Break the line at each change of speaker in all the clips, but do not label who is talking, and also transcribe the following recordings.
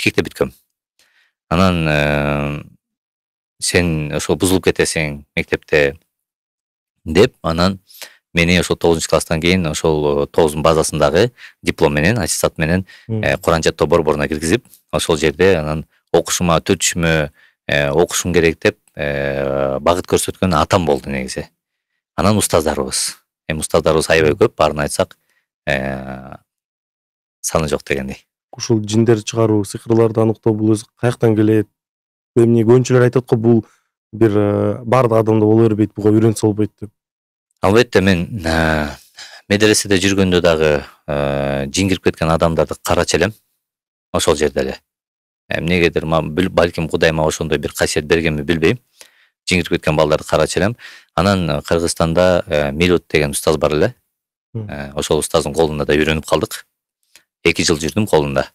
ичкекте бүткөм. Анан сен ошол бузулуп кетесиң мектепте деп, анан мени ошол 9-класстан кийин ошол 9-дун базасындагы диплом менен, аттестат менен Куран жаттоо борборуна киргизип, ошол жерде анан окушума түшүмө окушум керек деп багыт көрсөткөн атам болду негизи. Анан устаздарыбыз. Устаздарыбыз аябай көп, баарын айтсак саны жок дегендей.
Ушул жиндер чыгаруу, сыйкырларды аныктоо бул өзү каяктан келет? Эмне көбүнчүлөр айтат го, бул бир баардык адамда боло бербейт, буга үйрөнсө болбойт деп.
Албетте, мен медреседе жүргөндө дагы жин кирип кеткен адамдарды карачу элем. Ошол жерде эле. Эмнегедир балким Кудай мага ошондой бир касиет бергенби билбейм. Жин кирип кеткен балдарды карачу элем. Анан Кыргызстанда Милут деген устаз бар эле. Ошол устаздын колунда да үйрөнүп калдык. 2 жыл жүрдүм колунда.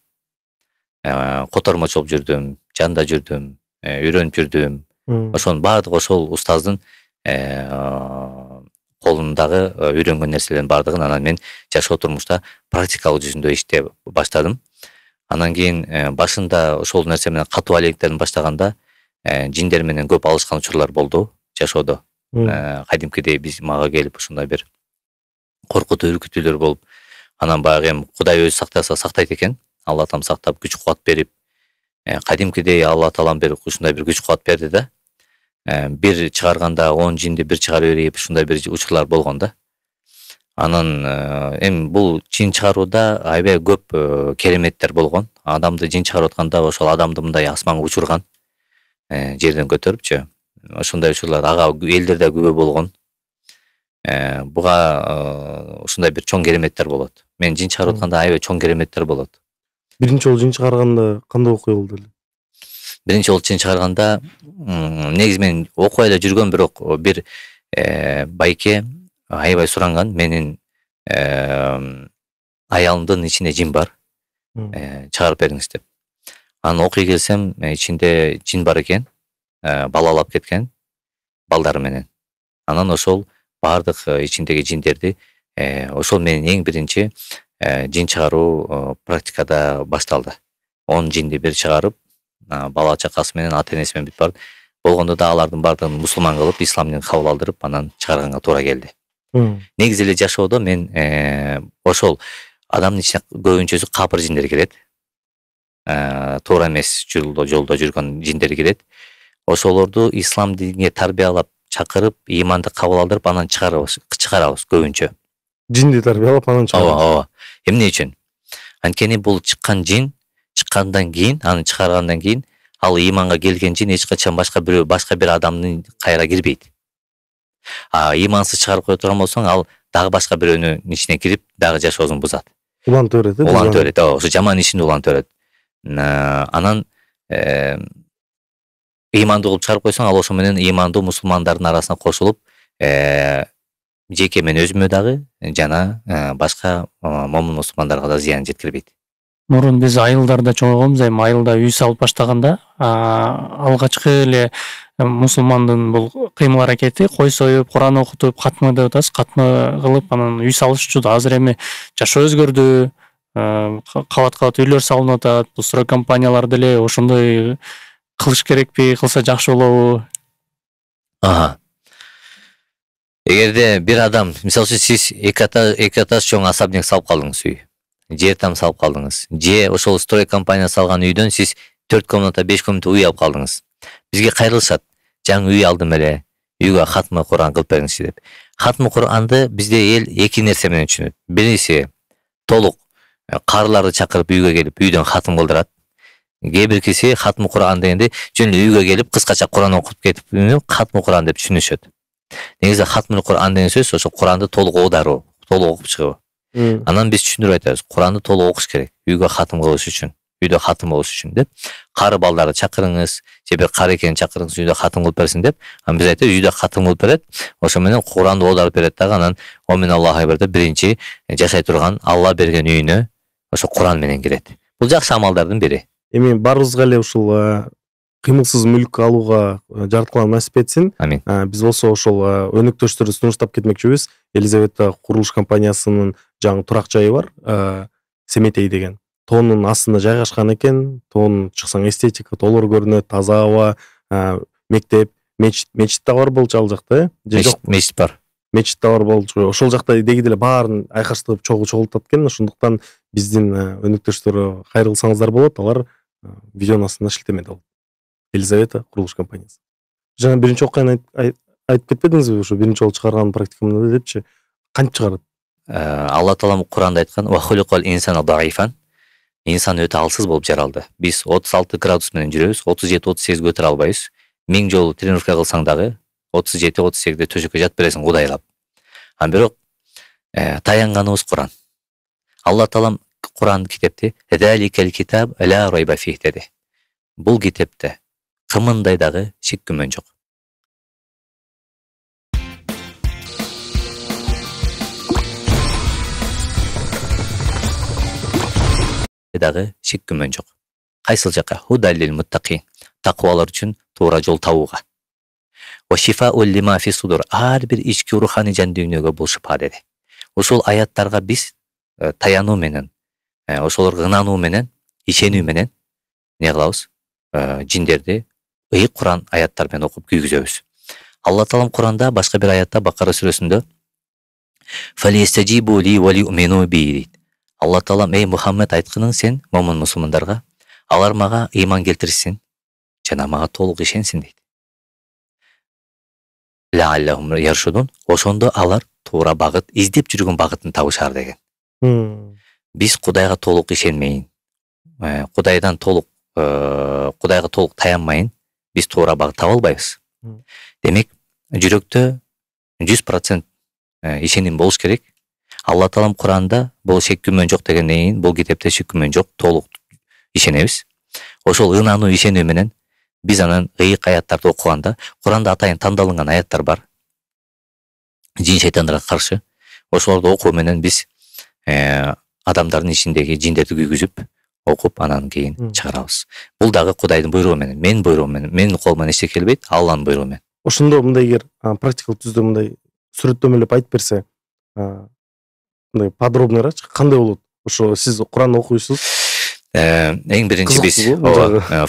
Котормочу болуп жүрдүм, жанда жүрдүм, үйрөнүп жүрдүм. Ошонун баардыгы ошол устаздын колундагы үйрөнгөн нерселердин баардыгын анан мен жашоо турмушта практикалык жүзүндө иштеп баштадым. Анан кийин башында ошол нерсе менен катуу алектенip баштаганда жиндер менен көп алышкан учурлар болду жашоодо. Кадимкидей мага келип ушундай бир коркутуу, үркүтүүлөр болуп, анан баягы эми Кудай өзү сактаса сактайт экен. Алла таам сактап, күч кубат берип, кадимкидей Алла таалам бир ушундай бир күч кубат берди да. Бир чыгарганда 10 жинди бир чыгара берип, ушундай бир учурлар болгон да. Анан эми бул жин чыгарууда аябай көп кереметтер болгон. Адамды жин чыгарып атканда ошол адамды мындай асманга учурган, жерден көтөрүпчү. Ошондой учурлар ага элдерде күбө болгон. Буга ушундай бир чоң кереметтер болот. Мен жин чыгарып атканда аябай чоң кереметтер болот.
Биринчи жолу жин чыгарганда кандай окуя болду эле?
Биринчи жолу жин чыгарганда негизи мен окуй эле жүргөн, бирок бир байке аябай суранган. Менин аялымдын ичинде жин бар. Чыгарып бериңиз деп. Анан окуй келсем, ичинде жин бар экен. Балалап кеткен балдары менен. Анан ошол баардык ичиндеги жиндерди ошол менен эң биринчи жин чыгаруу практикада башталды. 10 жинди бир чыгарып, бала чакасы менен, ата энеси менен бүт бар. Болгондо да алардын баардыгын мусулман кылып, ислам динин кабыл алдырып, анан чыгарганга туура келди. Негизи эле жашоодо мен ошол адамдын ичине көбүнчөсү капыр жиндер кирет. Туура эмес жолдо жүргөн жиндер кирет. Ошолорду ислам динге тарбиялап, чакырып, ыйманды кабыл алдырып, анан чыгарабыз көбүнчө.
Жинди тарбиялап, анан чыгарабыз.
Ооба. Эмне үчүн? Анткени бул чыккан жин, чыккандан кийин, аны чыгаргандан кийин, ал ыйманга келген жин эч качан башка бир адамдын кайра кирбейт. Ыймансыз чыгарып кое турган болсоң, ал дагы башка бирөөнүн ичине кирип, дагы жашоосун бузат.
Улантып берет,
улантып берет. Ошо жаман ишинди улантып берет. Анан ыймандуу кылып чыгарып койсоң, ал ошо менен ыймандуу мусулмандардын арасына кошулуп, жеке мен өзүмө дагы жана башка момун мусулмандарга да зыян жеткирбейт.
Мурун биз айылдарда чоңойгонбуз, эми айылда үй салып баштаганда алгачкы эле мусулмандын бул кыймыл аракети кой союп, Куран окутуп, катмы деп атабыз, катмы кылып анан үй салышчу. Азыр эми жашоо өзгөрдү, кабат үйлөр салынып атат. Бул строй компаниялар деле ошондой кылыш керекпи, кылса жакшы болобу?
Эгерде бир адам, мисалы үчүн сиз эки аташ чоң особняк салып калдыңыз, үй, жер там салып калдыңыз, же ошол строй компания салган үйдөн сиз 4 комната, 5 комната үй алып калдыңыз. Бизге кайрылышат. Жаңы үй алдым эле, үйгө катмы Куран кылып бериңизчи деп. Катмы Куранды бизде эл эки нерсе менен түшүнөт. Биринчиси толук карыларды чакырып үйгө келип, үйдөн катым кылдырат. Кээ биркиси катмы Куран дегенде жөн үйгө келип кыскача Куран окуп кетип, катмы Куран деп түшүнүшөт. Негизи катмы Куран деген сөз ошо Куранды толук оодаруу, толук окуп чыгуу. Анан биз түшүндүрүп айтабыз. Куранды толук окуш керек. Үйгө катым кылыш үчүн, үйдө катым болуш үчүн деп. Кары балдарды чакырыңыз, же бир кары экенин чакырыңыз, үйдө катым кылып берсин деп. Анан биз айтабыз, үйдө катым кылып берет. Ошо менен Куранды оодарып берет дагы. Анан Омин Аллаху Акбарда биринчи жашай турган Алла берген үйүнө ошо Куран менен кирет. Бул жакшы амалдардын бири.
Эми баарыбызга эле ушул кыймылсыз мүлк алууга жараткан насип этсин.
Амин.
Биз болсо ошол өнөктөштөрдү сунуштап кетмекчибиз. Елизавета курулуш компаниясынын жаңы турак жайы бар, Семетей деген. тоонун астында жайгашкан экен. Тоон чыксаң эстетика толор көрүнөт, таза аба, мектеп, мечит да бар болчу ал жакта, же жок?
Мечит бар.
Мечит да бар болчу. Ошол жакта дегиде эле баарын айкаштырып чогултат экен. Ошондуктан биздин өнөктөштөргө кайры кылсаңыздар болот. Алар видеонун астында шилтеме болот. Елизавета курулуш компаниясы. Жана биринчи окуяны айтып кетпедиңизби? Ошо биринчи жолу чыгарган практикамда депчи, кантип чыгарат?
Алла Таала Куранда айткан: "Ва хуликал инсана даифан". Инсан өтө алсыз болуп жаралды. Биз 36 градус менен жүрөбүз, 37-38 көтөрө албайбыз. 1000 жолу тренировка кылсаң дагы 37-38де төшөккө жатып бересиң кудайлап. Бирок таянганыбыз Куран. Алла Таалам Куран китепте "Заликал китаб ла райба фих" деди. Бул китепте кымындай дагы шек күмөн жок. Дагы шек күмөн жок. Кайсыл жакка? Худаллил муттакин. Таквалар үчүн туура жол табууга. Ва шифаул лима фи судур. Ар бир ички руханий жан дүйнөгө бул шифа деди. Ошол аяттарга биз таянуу менен, ошолорго ынануу менен, ишенүү менен не кылабыз? Жиндерди ыйык Куран аяттар менен окуп күйгүзөбүз. Алла Таалам Куранда башка бир аятта Бакара сүрөсүндө "Фалистажибу ли ва лиумину би" Алла Таалам: "Эй Мухаммед, айткының сен момун мусулмандарга, алар мага ыйман келтирсин жана мага толук ишенсин" дейт. Лааллахум яршудун, ошондо алар туура багыт, издеп жүргөн багытын табышар деген. Биз Кудайга толук ишенмейин, Кудайга толук таянмайын, биз туура багыт таба албайбыз. Демек, жүрөктө 100% ишеним болуш керек. Алла Таалам Куранда бул шек күмөн жок дегенден кийин, бул китепте шек күмөн жок, толук ишенебиз. Ошол ынануу ишенүү менен биз анан ыйык аяттарды окуганда, Куранда атайын тандалынган аяттар бар. Жин шейтандарга каршы. Ошолорду окуу менен биз адамдардын ичиндеги жиндерди күйгүзүп, окуп анан кийин чыгарабыз. Бул дагы Кудайдын буйругу менен, менин буйругум менен, менин колуман менен эчтеке келбейт, Алланын буйругу менен.
Ошондо мындай эгер практикалык түздө мындай сүрөттөмөлөп айтып берсе, мындай подробныйрачы кандай болот? Ошо сиз Куран окуйсуз.
Эң биринчи биз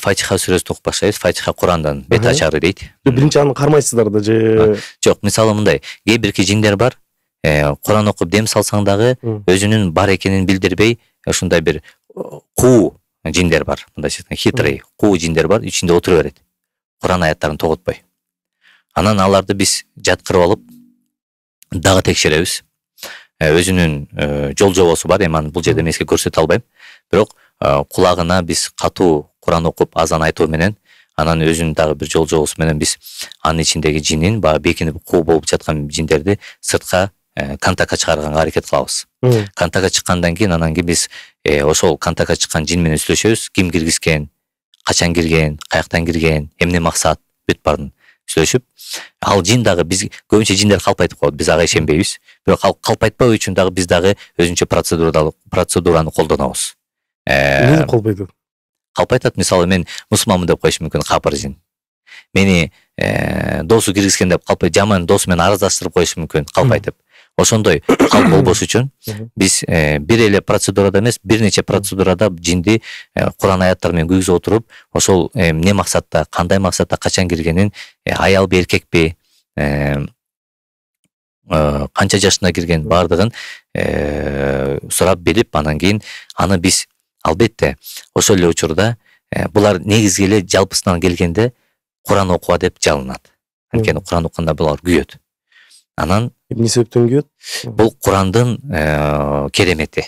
Фатиха сүрөсүн окуп баштайбыз. Фатиха Курандан бет ачары дейт.
Биринчи аны кармайсыздар да же?
Жок, мисалы мындай, кээ бирки жиндер бар, Куран окуп дем салсаң дагы өзүнүн бар экенин билдирбей, ушундай бир куу жиндер бар. Мындайча айтканда хитрый, куу жиндер бар, ичинде отура берет. Куран аяттарын тоготпой. Анан аларды биз жаткырып алып, дагы текшеребиз. Өзүнүн жол жобосу бар, эми аны бул жерде эмеске көрсөтө албайм. Бирок кулагына биз катуу Куран окуп азан айтуу менен, анан өзүнүн дагы бир жол жобосу менен биз анын ичиндеги жинин, баягы бекинип куу болуп жаткан жиндерди сыртка контактка чыгарганга аракет кылабыз. Контактка чыккандан кийин анан биз ошол контактка чыккан жин менен сүйлөшөбүз. Ким киргизген, качан кирген, каяктан кирген, эмне максат, бүт баарын сүйлөшүп, ал жин дагы биз көбүнчө жиндер калпайтып коет, биз ага ишенбейбиз. Бирок ал калпайтпоо үчүн дагы биз дагы өзүнчө процедураны колдонобуз.
Эмне калпайтат?
Калпайтат, мисалы мен мусулманмын деп коюшу мүмкүн капыр жин. Мени досу киргизген деп калпайт, жаман досу менен араздаштырып коюшу мүмкүн калпайтып. Ошондой калп болбош үчүн биз бир эле процедурада эмес, бир нече процедурада жинди Куран аяттары менен күйгүзүп отуруп, ошол эмне максатта, кандай максатта, качан киргенин, аялбы, эркекпи, канча жашына кирген баардыгын сурап билип, анан кийин аны биз албетте ошол эле учурда булар негизги эле жалпысынан келгенде Куран окуа деп жалынат. Анткени Куран окуганда булар күйөт. Анан
эмне себептен күйөт?
Бул Курандын керемети.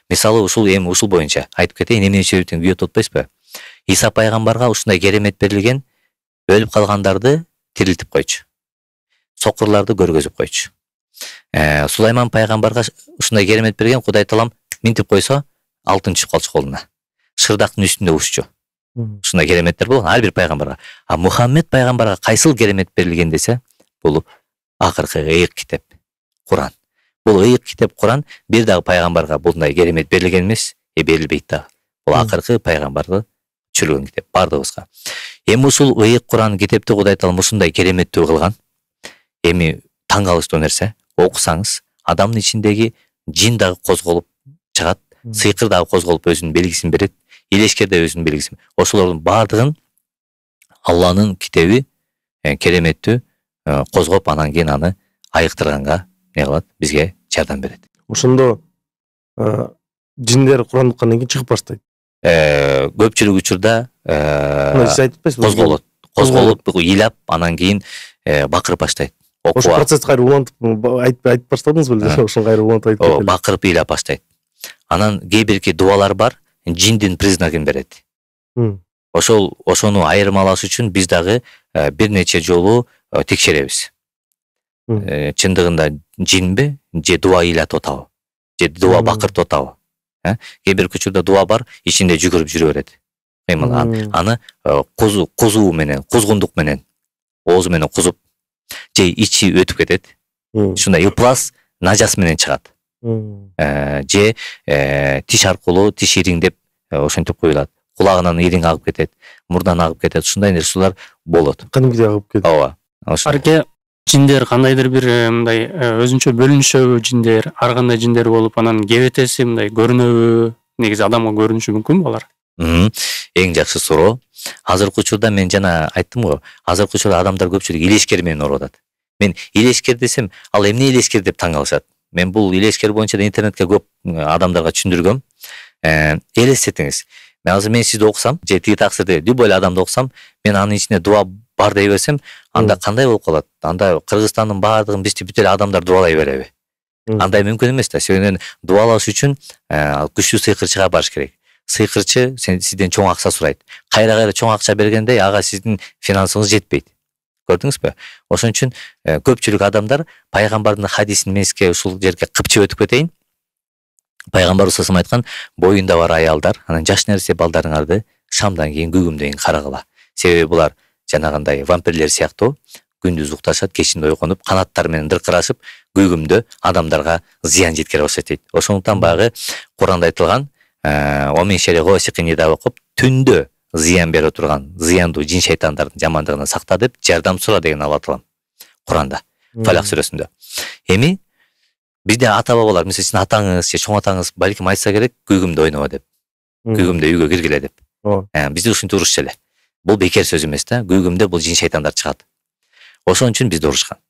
Мисалы ушул боюнча айтып кетейин, эмне себептен күйөт отпойсузбу? Иса пайгамбарга ушундай керемет берилген, өлүп калгандарды тирилтип койчу. Сокурларды көргөзүп койчу. Сулайман пайгамбарга ушундай керемет берген, Кудай Таалам минтип койсо, алтын түшүп калчу колуна. Шырдактын үстүндө уччу. Ушундай кереметтер болгон ар бир пайгамбарга. А Мухаммед пайгамбарга кайсыл керемет берилген десе, бул акыркы ыйык китеп Куран. Бул ыйык китеп Куран бир дагы пайгамбарга булдай керемет берилген эмес, берилбейт да. Бул акыркы пайгамбарды түшүргөн китеп бардыгыбызга. Эми ушул ыйык Куран китепти Кудай Таалам ушундай кереметтүү кылган. Эми таң калыштуу нерсе, окусаңыз адамдын ичиндеги жин дагы козголуп чыгат, сыйкыр дагы козголуп өзүнүн белгисин берет, элескер да өзүнүн белгисин. Ошолордун баардыгын Алланын китеби кереметтүү козгоп, анан кийин аны айыктырганга не кылат, бизге жардам берет.
Ошондо жиндер Куран уккандан кийин чыгып баштайт.
Көпчүлүк учурда
Сиз айтып атпайсызбы?
козголуп ыйлап, анан кийин бакырып баштайт.
Ошол процессти кайра улантып айтып баштадыңыз беле? Ошону кайра улантып айтып кетели.
Бакырып ыйлап баштайт. Анан кээ бирки дубалар бар, жиндин признагын берет. Ошону айырмалаш үчүн биз дагы бир нече жолу текшеребиз. Чындыгында жинби, же дуа ыйлатып атабы, же дуа бакыртып атабы. Кээ бир учурда дуа бар, ичинде жүгүрүп жүрө берет. Аны кузуу менен, кузгундук менен, оозу менен кузуп, же ичи өтүп кетет. Ушундай ыплас нажас менен чыгат. Же тиш аркылуу тиш ириңдеп ошентип коюлат. Кулагынан ириң агып кетет, мурдан агып кетет. Ушундай нерселер болот.
Кадимкидей агып кетет.
Ооба.
Арке жиндер кандайдыр бир мындай өзүнчө бөлүнүшөбү жиндер, ар кандай жиндер болуп, анан кебетеси мындай көрүнөбү? Негизи адамга көрүнүшү мүмкүнбү алар?
Эң жакшы суроо. Азыркы учурда мен жана айттым го, азыркы учурда адамдар көпчүлүк элескер менен ооруп атат. Мен элескер десем, ал эмне элескер деп таң калышат. Мен бул элескер боюнча да интернетке көп адамдарга түшүндүргөм. Элестетиңиз. Мен сизди окусам, же тиги таксирде любой адамды окусам, мен анын ичинде дуа бар дей берсем, анда кандай болуп калат? Анда Кыргызстандын баардыгын бизди бүт эле адамдар дуалай береби? Андай мүмкүн эмес да. Себеби дуалаш үчүн күчтүү сыйкырчыга барыш керек. Сыйкырчы сизден чоң акча сурайт. Кайра чоң акча бергенде ага сиздин финансыңыз жетпейт. Көрдүңүзбү? Ошон үчүн көпчүлүк адамдар пайгамбардын хадисин менске ушул жерге кыпчып өтүп кетейин. Пайгамбарыбыз салам айткан, боюнда бар аялдар, анан жаш нерсе балдарыңарды шамдан кийин күгүмдөн кийин карагыла. Себеби булар жанагындай вампирлер сыяктуу күндүз укташат, кечинде ойгонуп, канаттары менен дыркырашып, күгүмдө адамдарга зыян жеткире баштайт дейт. Ошондуктан багы Куранда айтылган, омин шерего сикинида окуп, түндө зыян бере турган зыяндуу жин шейтандардын жамандыгынан сакта деп жардам сура деген алатылган Куранда, Фалак сүрөсүндө. Эми бизде ата бабалар, мисалы атаңыз же чоң атаңыз балким айтса керек, күгүмдө ойноба деп. Күгүмдө үйгө киргиле деп. Бизде ушинтип урушчу эле. Бул бекер сөз эмес да. Күгүмдө бул жин шейтандар чыгат. Ошон үчүн бизди урушкан.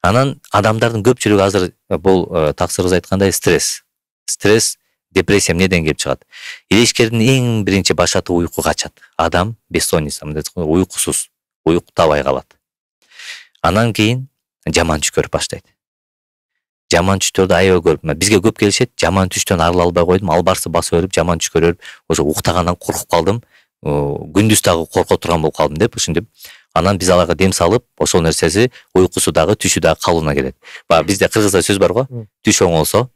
Анан адамдардын көпчүлүгү азыр бул таксырыбыз айткандай стресс, депрессия эмнеден келип чыгат? Элескердин эң биринчи башаты уйку качат. Адам бессонница, уйкусуз, уйуктабай калат. Анан кийин жаман түш көрүп баштайт. Жаман түштөрдү аябай көрүп, бизге көп келишет, жаман түштөн арыла албай койдум, албарсы басып өрүп, жаман түш көрүп, ошо уктагандан коркуп калдым, күндүз дагы корко турган болуп калдым деп ушинтип. Анан биз аларга дем салып, ошол нерсеси уйкусу дагы, түшү дагы калууна келет. Бизде кыргызда сөз бар го, түш оңолсо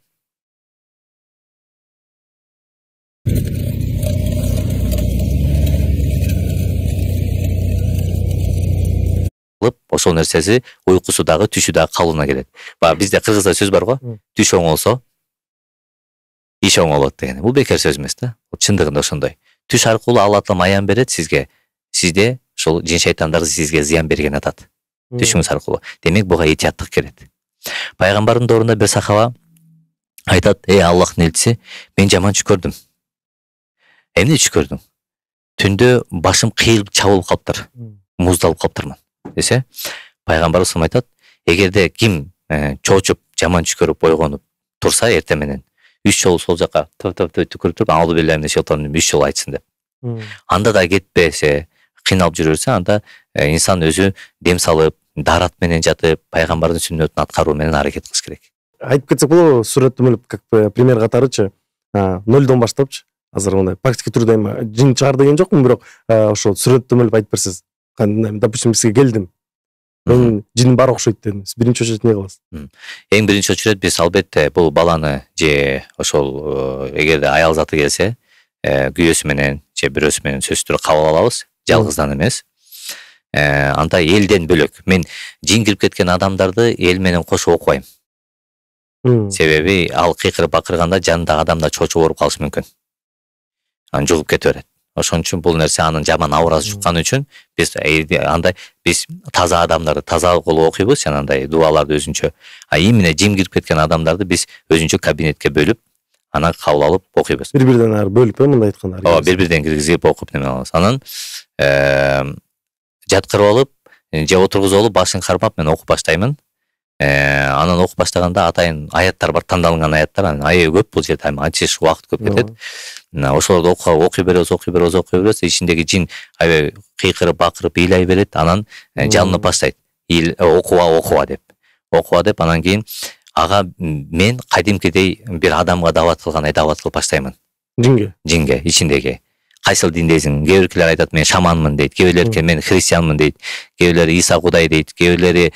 ошол нерсеси уйкусу дагы, түшү дагы калууна келет. Бизде кыргызда сөз бар го, түш оңолсо иш оңолот деген. Бул бекер сөз эмес да. Чындыгында ошондой. Түш аркылуу Алла Таала аян берет сизге. Сизде ошол жин шейтандар сизге зыян берген атат. Түшүңүз аркылуу. Демек буга этияттык керек. Пайгамбардын доорунда бир сахаба айтат: Аллахтын элчиси, мен жаман түш көрдүм. Эмне түш көрдүң? Түндө башым кыйылып чабылып калыптыр. Муздалып калыптырмын десе, пайгамбарыбыз салам айтат: эгерде ким чоочуп жаман түш көрүп ойгонуп турса эртең менен 3 жолу сол жака түкүрүп туруп, алду беле эмне шейтан 3 жолу айтсын деп. Анда да кетпесе, кыйналып жүрө берсе, анда инсан өзү дем салып, дарат менен жатып, пайгамбардын сүннөтүн аткаруу менен аракет кылыш керек.
Айтып кетсек болобу, сүрөттөмөлүп, как пример катарычы, 0дон баштапчы. Азыр мындай практика түрдө жин чыгар деген жокмун, бирок ошо сүрөттөмөлүп айтып берсеңиз. Допустим, сизге келдим. Мен жиним бар окшойт дедим. Сиз биринчи очередь эмне кыласыз?
Эң биринчи очередь биз албетте бул баланы же ошол эгерде аял заты келсе, күйөөсү менен же бирөөсү менен сөзсүз түрдө кабыл алабыз, жалгыздан эмес. Анда элден бөлөк. Мен жин кирип кеткен адамдарды эл менен кошо окубайм. Себеби ал кыйкырып бакырганда жанындагы адамдар чочуп ооруп калышы мүмкүн. Аны жугуп кете берет. Ошон үчүн бул нерсе анын жаман аурасы жуккан үчүн биз андай таза адамдарды таза кылып окуйбуз, жанагындай дуаларды өзүнчө. Именно жин кирип кеткен адамдарды биз өзүнчө кабинетке бөлүп, анан кабыл алып окуй берет.
Бири-бирден ары бөлүп мындай айтканда.
Ооба, бири-бирден киргизип окуп неме кылабыз. Анан жаткырып алып, же отургузуп алып башын кармап мен окуп баштаймын. Анан окуп баштаганда атайын аяттар бар, тандалган аяттар, анан аябай көп бул жерде, анча убакыт көп кетет. Ошолорду окуй беребиз, ичиндеги жин аябай кыйкырып, бакырып, ыйлай берет, анан жалынып баштайт. Окуба деп, анан кийин ага мен кадимкидей бир адамга дават кылып баштаймын. Жинге ичиндеги. Кайсыл диндесиң? Кээ бирлер айтат мен шаманмын дейт, кээ бирлер мен христианмын дейт, кээ бирлер Иса Кудай дейт, кээ бирлери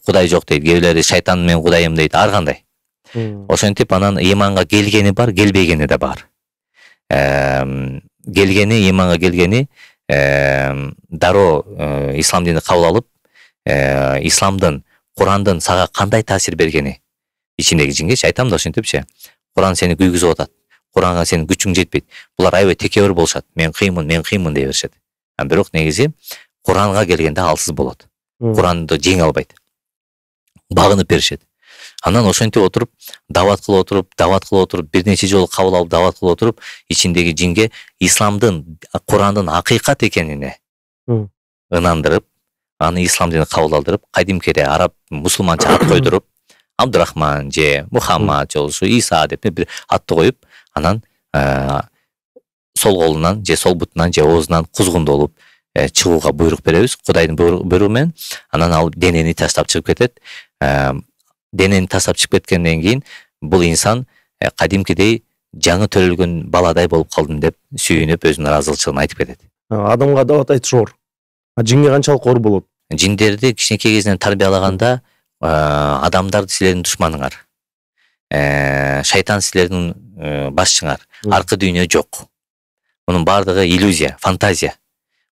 Кудай жок дейт, кээ бирлери шайтан мен Кудайым дейт, ар кандай. Ошентип анан иманга келгени бар, келбегени да бар. Иманга келгени дароо ислам динин кабыл алып, исламдын, Курандын сага кандай таасир бергени ичиндеги жингечи айтам да ошентипчи. Куран сени күйгүзүп атат. Куранга сенин күчүң жетпейт. Булар аябай текебир болушат. Мен кыймын дей беришет. Бирок негизи Куранга келгенде алсыз болот. Куранды жеңе албайт. Багынып беришет. Анан ошентип отуруп, дават кылып отуруп, бир нече жолу кабыл алып дават кылып отуруп, ичиндеги жинге исламдын, Курандын акыйкат экенине ынандырып, аны ислам динин кабыл алдырып, кадимкиде араб мусулманча ат койдуруп, Абдурахман же Мухаммад жолушу Иса деп бир атты коюп, анан сол колунан же сол бутунан же оозунан кузгунду болуп чыгууга буйрук беребиз. Кудайдын буйругу менен анан ал денени таштап чыгып кетет. Денени таштап чыгып кеткенден кийин бул инсан кадимкидей жаңы төрөлгөн баладай болуп калдым деп сүйүнүп өзүнүн ыраазычылыгын айтып кетет.
Адамга дават айтыш оор. Жинге канчалык оор болот?
Жиндерди кичинекей кезинен тарбиялаганда адамдар силердин душманыңар. Шайтан силердин башчыңар. Аркы дүйнө жок. Мунун бардыгы иллюзия, фантазия.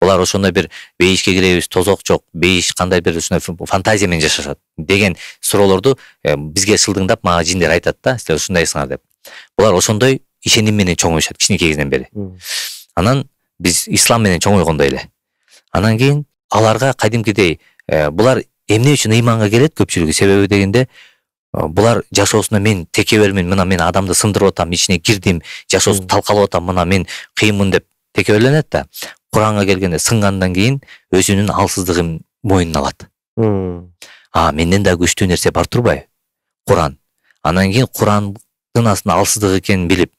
Булар ошондой бир бейишке киребиз, тозок жок, бейиш кандай бир фантазия менен жашашат деген суроолорду бизге шылдыңдап мага жиндер айтат да, силер ушундайсыңар деп. Булар ошондой ишеним менен чоңоюшат кичинекей кезинен бери. Анан биз ислам менен чоңойгондой эле. Анан кийин аларга кадимкидей булар эмне үчүн ыйманга келет көпчүлүгү? Себеби дегенде булар жашоосунда мен текебермин, мына мен адамды сындырып атам, ичине кирдим, жашоосун талкалап атам, мына мен кыйынмын деп текеберленет да. Куранга келгенде сынгандан кийин өзүнүн алсыздыгын мойнуна алат. Менден да күчтүү нерсе бар турбайбы? Куран. Анан кийин Курандын астында алсыздык экенин билип,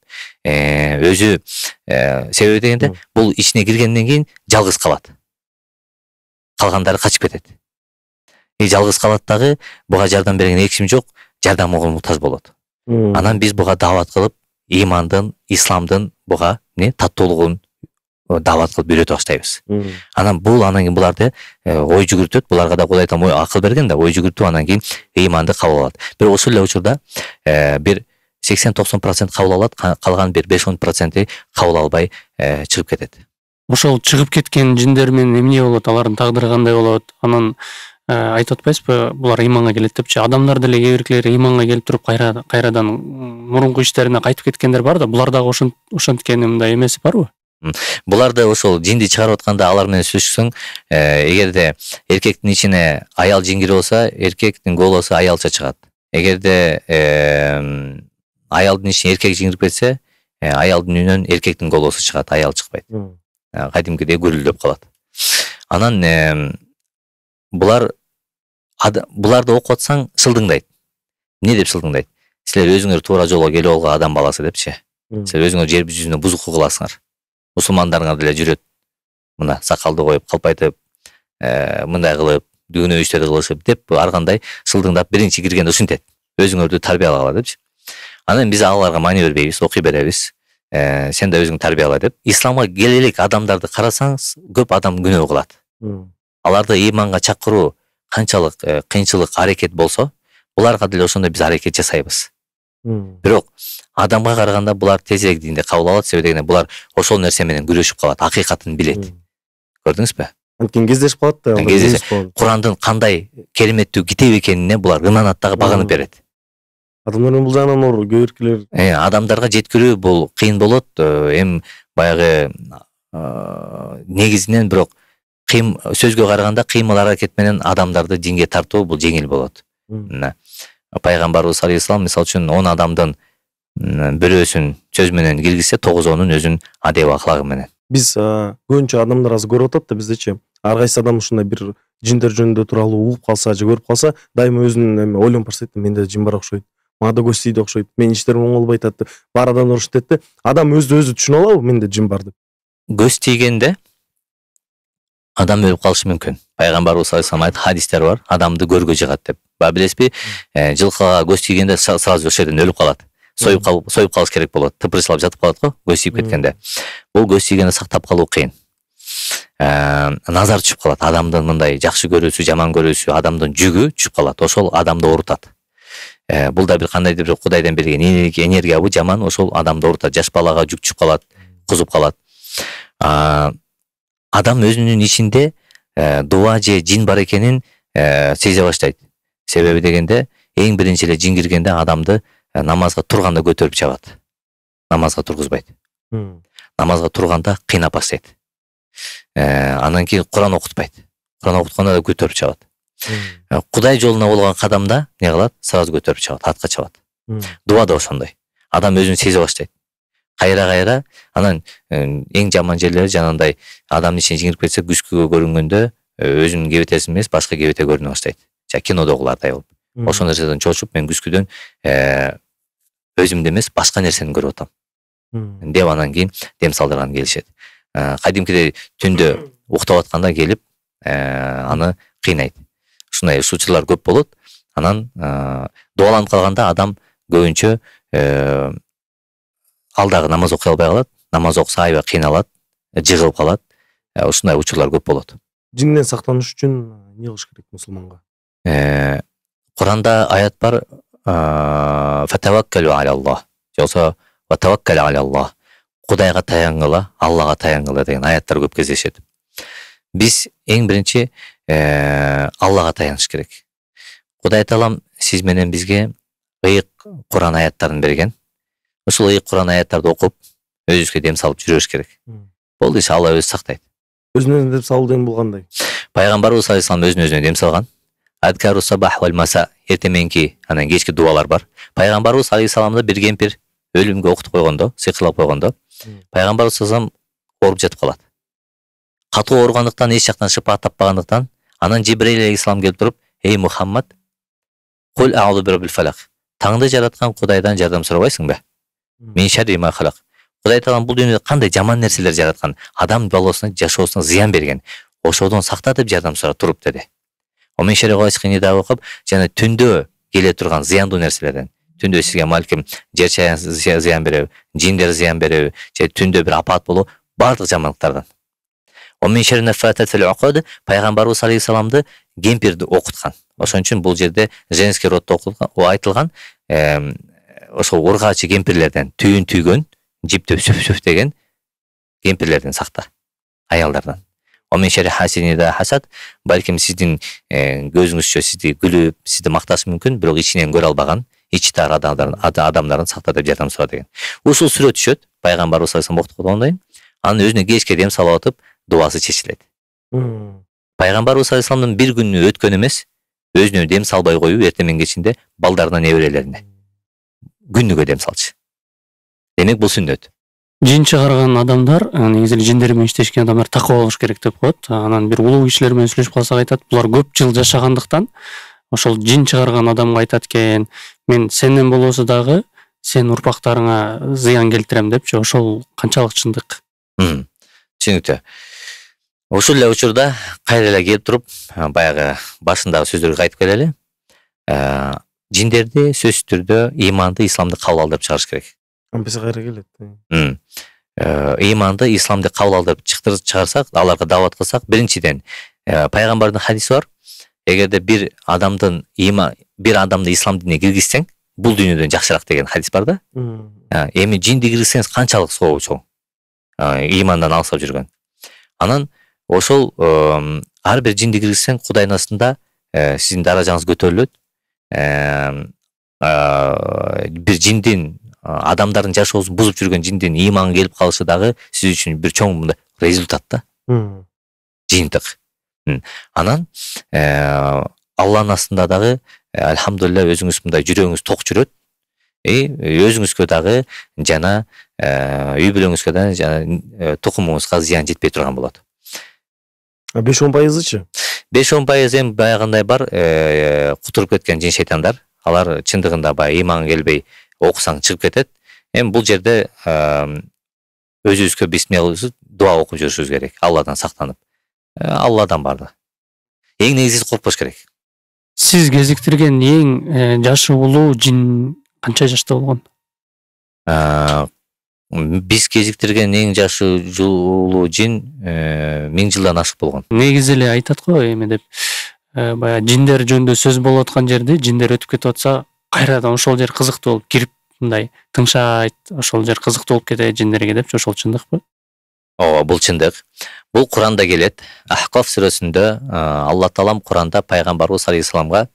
өзү себеби дегенде бул ичине киргенден кийин жалгыз калат. Калгандары качып кетет. Жалгыз калат дагы, буга жардам берген эч ким жок, жардамга муктаж болот. Анан биз буга дават кылып, имандын, исламдын буга таттуулугун дават кылып үйрөтө баштайбыз. Анан кийин буларды ой жүгүртөт, буларга да Кудай таам акыл берген да, ой жүгүртүп анан кийин иманды кабыл алат. Бирок ошол эле учурда бир 80-90% кабыл алат, калган бир 5-10% кабыл албай чыгып кетет.
Ошол чыгып кеткен жиндер менен эмне болот? Алардын тагдыры кандай болот? Анан айтып атпайсызбы, булар ыйманга келет депчи. Адамдар деле кээ бирлери ыйманга келип туруп кайрадан мурунку иштерине кайтып кеткендер бар да, булар дагы ошонткени мындай эмеси барбы?
Булар да ошол жинди чыгарып атканда алар менен сүйлөшсөң, эгерде эркектин ичине аял жин кирип болсо, эркектин голосу аялча чыгат. Эгерде аялдын ичине эркек жин кирип кетсе, аялдын үнүнөн эркектин голосу чыгат, аял чыкпайт. Кадимкидей гүрүлдөп калат. Анан буларды окуп атсаң шылдыңдайт. Эмне деп шылдыңдайт? Силер өзүңөр туура жолго келип алган адам баласы депчи. Силер өзүңөр жер жүзүнө бузуктуу кыласыңар. Мусулмандарыңар деле жүрөт. Мына сакалды коюп, калпайтып, мындай кылып, дүйнө иштерди кылышып деп ар кандай шылдыңдап биринчи киргенде ушинтет. Өзүңөрдү тарбиялагыла депчи. Анан биз аларга маани бербейбиз, окуй беребиз. Сен да өзүң тарбияла деп. Исламга келе элек адамдарды карасаңыз, көп адам күнөө кылат. Аларды иманга чакыруу канчалык кыйынчылык, аракет болсо, буларга деле ошондой биз аракет жасайбыз. Бирок адамга караганда булар тезирээк динди кабыл алат, себеби дегенде булар ошол нерсе менен күрөшүп калат, акыйкатын билет. Көрдүңүзбү?
Анткени кездешип калат да.
Курандын кандай кереметтүү китеп экенине булар ынанат дагы багынып берет.
Адамдар бул жагынан оор, көбүркүлөр
адамдарга жеткирүү бул кыйын болот. Эми баягы негизинен бирок сөзгө караганда кыймыл аракет менен адамдарды динге тартуу бул жеңил болот. Пайгамбарыбыз алейхисалам мисалы үчүн 10 адамдын бирөөсүн сөз менен киргизсе 9-ның өзүн адеп аклагы менен.
Биз көбүнчө адамдар азыр көрүп атат да биздечи. Ар кайсы адам ушундай бир жиндер жөнүндө тууралуу угуп калса же көрүп калса, дайыма өзүнүн эме ойлонуп барсайт, менде жин бар окшойт. Мага да көз тийди окшойт. Менин иштерим оңолбой атат деп. Бар адамдар ушинтет да. Адам өзү түшүнө алабы менде жин бар деп?
Көз тийгенде адам өлүп калышы мүмкүн. Пайгамбарыбыз саллаллаху алейхи вассалам хадистер бар, адамды көргө жыгат деп. Билесизби, жылкыга көз тийгенде сразу ошол жерден өлүп калат. Союп калыш керек болот. Тыпырчылап жатып калат го, көз тийип кеткенде. Бул көз тийгенде сактап калуу кыйын. Назар түшүп калат. Адамдын мындай жакшы көрүүсү, жаман көрүүсү, адамдын жүгү түшүп калат. Ошол адамды оорутат. Бул да бир кандайдыр бир Кудайдан берген энергия, бу жаман, ошол адамды оорутат. Жаш балага жүк түшүп калат, кузуп калат. Адам өзүнүн ичинде дуа же жин бар экенин сезе баштайт. Себеби дегенде, эң биринчи эле жин киргенде адамды намазга турганда көтөрүп чабат. Намазга тургузбайт. Намазга турганда кыйнап баштайт. Андан кийин Куран окутпайт. Куран окутканда да көтөрүп чабат. Кудай жолуна болгон кадамда не кылат? Сразу көтөрүп чабат, атка чабат. Дуа да ошондой. Адам өзүн сезе баштайт. Кайра анан эң жаман жерлери жанагындай адамдын ичине жиңирип кетсе, күскүгө көрүнгөндө өзүнүн кебетесин эмес, башка кебете көрүнө баштайт. Жа кинодогулардай болуп. Ошол нерседен чочуп, мен күскүдөн өзүмдү эмес, башка нерсени көрүп атам. Деп анан кийин дем салдырган келишет. Кадимкидей түндө уктап атканда келип, аны кыйнайт. Ушундай учурлар көп болот. Анан дуаланып калганда адам көбүнчө алдагы намаз окуй албай калат. Намаз окуса аябай кыйналат, жыгылып калат. Ушундай учурлар көп болот.
Жинден сактаныш үчүн эмне кылыш керек мусулманга?
Куранда аят бар: "Фатаваккалу алаллах", жоксо "Ва таваккал алаллах", Кудайга таянгыла, Аллага таянгыла деген аяттар көп кездешет. Биз эң биринчи Аллага таяныш керек. Кудай Таалам сиз менен бизге ыйык Куран аяттарын берген. Ошол ыйык Куран аяттарды окуп, өзүбүзгө дем салып жүрүш керек. Болду иш Алла өзү сактайт.
Өзүнө дем салуу деген болгондой.
Пайгамбарыбыз саллаллаху алейхи вассалам өзүнө дем салган. Адкару сабах вал маса, эртеменки, анан кечки дуалар бар. Пайгамбарыбыз саллаллаху алейхи вассаламды бир кемпир өлүмгө окутуп койгондо, сыйкырлап койгондо, Пайгамбарыбыз саллаллаху алейхи вассалам ооруп жатып калат. Катуу ооругандыктан, эч жактан шыпа таппагандыктан, анан Жибрейил алейхиссалам келип туруп: "Эй Мухаммад, кул аузу бираббил фалак. Таңды жараткан Кудайдан жардам сурабайсыңбы? Мен шарри ма халак. Кудай Таалам бул дүйнөдө кандай жаман нерселер жараткан, адам баласына, жашоосуна зыян берген. Ошодон сакта деп жардам сурап туруп" деди. Омен шари гайсыкыны да окуп, жана түндө келе турган зыяндуу нерселерден, түндө сизге малким жер чаян зыян береби, жиндер зыян береби, же түндө бир апат болуу, бардык жамандыктардан. Омен шари нафататил уқуд, Пайгамбарыбыз алейхиссаламды кемпирди окуткан. Ошон үчүн бул жерде женский роддо айтылган, ошол ургаачы кемпирлерден, түйүн түйгөн, жиптеп сөп деген кемпирлерден сакта, аялдардан. Омен шари хасини да хасад, балким сиздин көзүңүзчө сизди күлүп, сизди макташы мүмкүн, бирок ичинен көрө албаган, ичи тар адамдардын сакта деп жардам сура деген. Ушул сүрө түшөт, Пайгамбарыбыз саллаллаху алейхи вассалам окуткандай, анын өзүнө кечке дем салып атып, дуасы чечилет. Пайгамбарыбыз саллаллаху алейхи вассаламдын бир күнү өткөн эмес, өзүнө дем салбай коюу эртемен кечинде балдарына, неберелерине күнүгө дем салчу. Демек бул сүннөт.
Жин чыгарган адамдар, негизи жиндер менен иштешкен адамдар таква болуш керек деп коет. Анан бир улуу кишилер менен сүйлөшүп калсак айтат, булар көп жыл жашагандыктан ошол жин чыгарган адамга айтат экен, мен сенден болбосо дагы сен урпактарыңа зыян келтирем депчи. Ошол канчалык чындык?
Түшүнүктүү. Ушул эле учурда кайра эле келип туруп, баягы башындагы сөздөргө айтып келели. Жиндерди сөзсүз түрдө иманды, исламды кабыл алдырып чыгарыш керек.
Ампеси кайра келет.
Иманды, исламды кабыл алдырып чыгарсак, аларга даават кылсак, биринчиден пайгамбардын хадиси бар. Эгерде бир адамды ислам динине киргизсең, бул дүйнөдөн жакшыраак деген хадис бар да. Эми жинди киргизсеңиз канчалык соо чоң. Имандан алсап жүргөн. Анан ошол ар бир жинди киргизсең, Кудайдын астында сиздин даражаңыз көтөрүлөт. Бир жиндин, адамдардын жашоосун бузуп жүргөн жиндин иманга келип калышы дагы сиз үчүн бир чоң мындай результат да. Жыйынтык. Анан Алланын астында дагы альхамдулилля өзүңүз мындай жүрөгүңүз ток жүрөт. өзүңүзгө дагы жана үй бүлөңүзгө да жана тукумуңузга зыян жетпей турган болот.
5-10%чы?
5-10% эми баягындай бар, кутуруп кеткен жин шейтандар. Алар чындыгында баягы ыйманга келбей окусаң чыгып кетет. Эми бул жерде өзүбүзгө бисмилла дуа окуп жүрүшүбүз керек. Алладан сактанып. Алладан барды. Эң негизгиси коркпош керек.
Сиз кезиктирген эң жашы улуу жин канча жашта болгон?
Биз кезиктирген эң жашы улуу жин 1000 жылдан ашык болгон.
Негизи эле айтат го эме деп, баягы жиндер жөнүндө сөз болуп аткан жерде жиндер өтүп кетип атса, кайрадан ошол жер кызыктуу болуп кирип мындай тыңшайт, ошол жер кызыктуу болуп кетет жиндерге депчи, ошол чындыкпы?
Ооба, бул чындык. Бул Куранда келет. Ахкаф сүрөсүндө Алла Таалам Куранда пайгамбарыбыз алейхиссаламга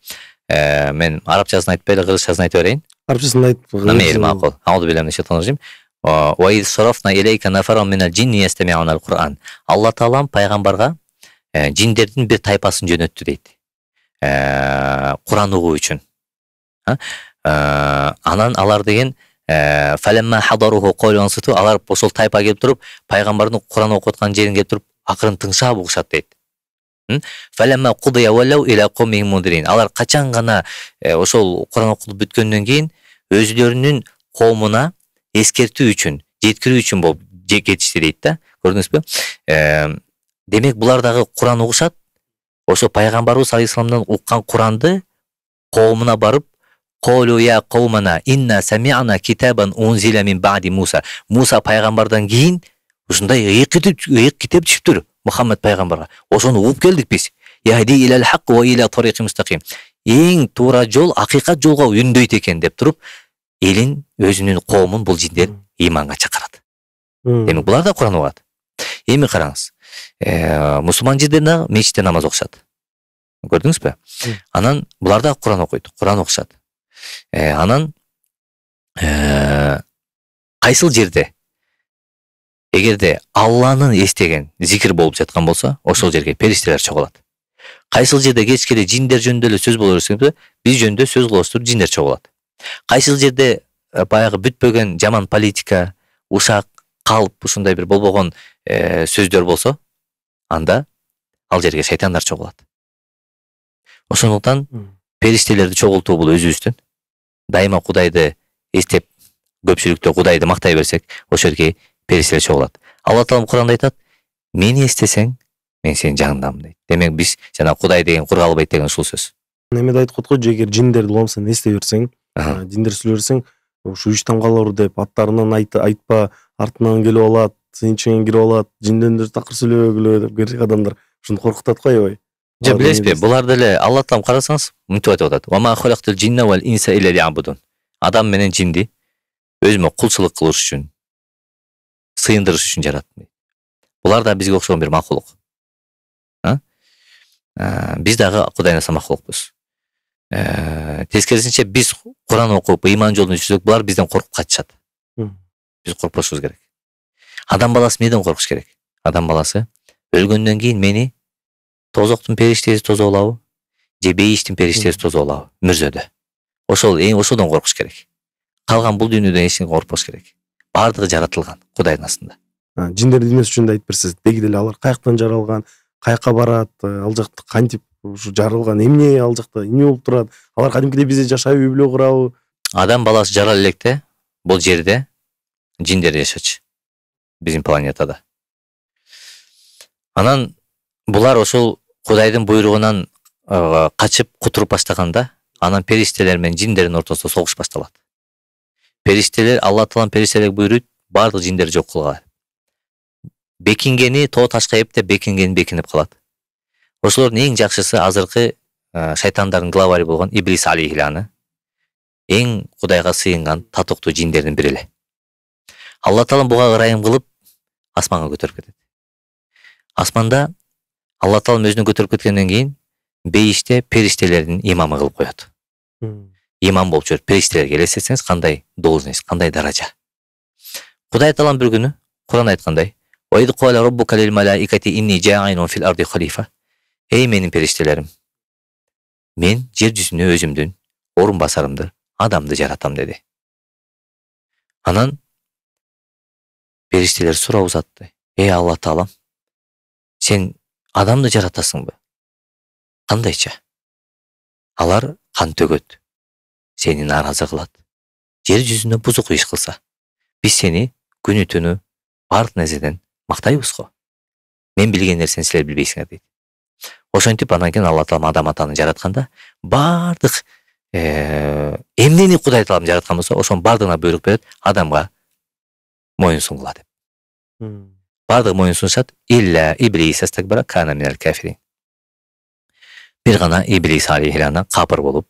мен арабчасын айтпай эле кыргызчасын айта берейин.
Арабчасын айт.
Намер макул. Ауду билем шайтаныржим. Ва из сарафна илейка нафаран минал джинни ястамиуна ал-Кур'ан. Алла Таалам пайгамбарга жиндердин бир тайпасын жөнөттү дейт. Куран угуу үчүн. Анан алар деген фалемма хадаруху калу ансыту, алар ошол тайпа келип туруп пайгамбардын Куран окуп аткан жерин келип туруп акырын тыңшап угушат дейт. Фалемма кудия валау иля кумин мудрин. Алар качан гана ошол Куран окулуп бүткөндөн кийин өзүлөрүнүн коомуна эскертүү үчүн, жеткирүү үчүн болуп кетишти дейт да. Көрдүңүзбү? Демек булар дагы Куран угушат. Ошо пайгамбарыбыз алейхиссаламдан уккан Куранды коомуна барып Колу я каумана инна сами'на китабан унзила мин ба'ди Муса. Муса пайгамбардан кийин ушундай ыйык китеп түшүптүр Мухаммад пайгамбарга. Ошону угуп келдик биз. Яхди илал хак ва иля тарикы мустаким. Эң туура жол акыйкат жолго үндөйт экен деп туруп, элин өзүнүн коомун бул жиндер ыйманга чакырат. Демек булар да Куран угат. Эми караңыз. Мусулман жиндер мечитте намаз окушат. Көрдүңүзбү? Анан булар да Куран окуйт, Куран окушат. Анан кайсыл жерде эгерде Алланын эстеген зикир болуп жаткан болсо, ошол жерге периштелер чогулат. Кайсыл жерде кечкеде жиндер жөнүндө эле сөз боло берсе, биз жөнүндө сөз кылып жиндер чогулат. Кайсыл жерде баягы бүтпөгөн жаман политика, ушак, калп ушундай бир болбогон сөздөр болсо, анда ал жерге шайтандар чогулат. Ошондуктан периштелерди чогултуу бул өзүбүздүн. Дайыма Кудайды эстеп, көпчүлүктө Кудайды мактай берсек, ошол жерге периштелер чогулат. Алла Таалам Куранда айтат: "Мени эстесең, мен сенин жаныңдамын" дейт. Демек биз жана Кудай деген курга албайт деген ушул сөз.
Немеде айтып койгон эгер жиндерди уламсан эстей берсең, жиндер сүйлөй берсең, ушу 3 тамгалар деп аттарынан айтпа, артынан келип алат, сенин ичиңен кирип алат, жиндендер такыр сүйлөбөгүлө деп керек адамдар ушуну коркутат го аябай.
Же билесизби, булар деле Алла Таалам карасаңыз, мынтип айтып атат: "Ва ма халактул джинна вал инса илля ли'абудун." Адам менен жинди өзүмө кулчулук кылыш үчүн, сыйындырыш үчүн жараттым. Булар да бизге окшогон бир макулук. Биз дагы Кудайдан макулукпуз. Тескерисинче биз Куран окуп, ыйман жолунда жүрсөк, булар бизден коркуп качышат. Биз коркпошубуз керек. Адам баласы эмнеден коркуш керек? Адам баласы өлгөндөн кийин мени тозоктун периштеси тозоп алабы, же бейиштин периштеси тозоп алабы мүрзөдө. Ошодон коркуш керек. Калган бул дүйнөдөн эч нерсе коркпош керек. Бардыгы жаратылган Кудайдын астында.
Жиндер дүйнөсү жөнүндө айтып берсеңиз, деги деле алар каяктан жаралган, каяка барат, ал жакта кантип ушу жаралган, эмне ал жакта, эмне болуп турат? Алар кадимкидей бизде жашайбы, үй бүлө курабы?
Адам баласы жарал электе бул жерде жиндер жашачы. Биздин планетада. Анан булар ошол Кудайдын буйругунан качып кутуруп баштаганда, анан периштелер менен жиндердин ортосунда согуш башталат. Периштелер, Алла Таалам периштелерге буйруйт, бардык жиндерди жок кылгыла. Бекингени тоо ташка эптеп бекинип калат. Ошолордун эң жакшысы азыркы шайтандардын главари болгон Иблис алейхиланы, эң Кудайга сыйынган татыктуу жиндердин бири эле. Алла Таалам буга ырайым кылып асманга көтөрүп кетет. Асманда Алла Таалам өзүнө көтөрүп кеткенден кийин бейиште периштелердин имамы кылып коет. Имам болуп жүрөт. Периштелерге элестетсеңиз кандай должность, кандай даража. Кудай Таалам бир күнү Куран айткандай: "Ва ид кала раббука лил малаикати инни жа'илун фил арди халифа." Эй менин периштелерим, мен жер жүзүнө өзүмдүн орун басарымды, адамды жаратам деди. Анан периштелер суроо узатты. Алла Таалам, сен адамды жаратасыңбы? Кандайча? Алар кан төгөт, сени нааразы кылат. Жер жүзүнө бузук иш кылса, биз сени күнү түнү бардык нерседен мактайбыз го. Мен билген нерсени силер билбейсиңер дейт. Ошентип анан кийин Алла Таалам адам атаны жаратканда бардык эмнени Кудай Таалам жараткан болсо, ошонун бардыгына буйрук берет, адамга моюн сунгула деп. Бардыгы моюн сунушат, илля иблис астакбара кана минал кафирин. Бир гана Иблис алейхиссалам капыр болуп,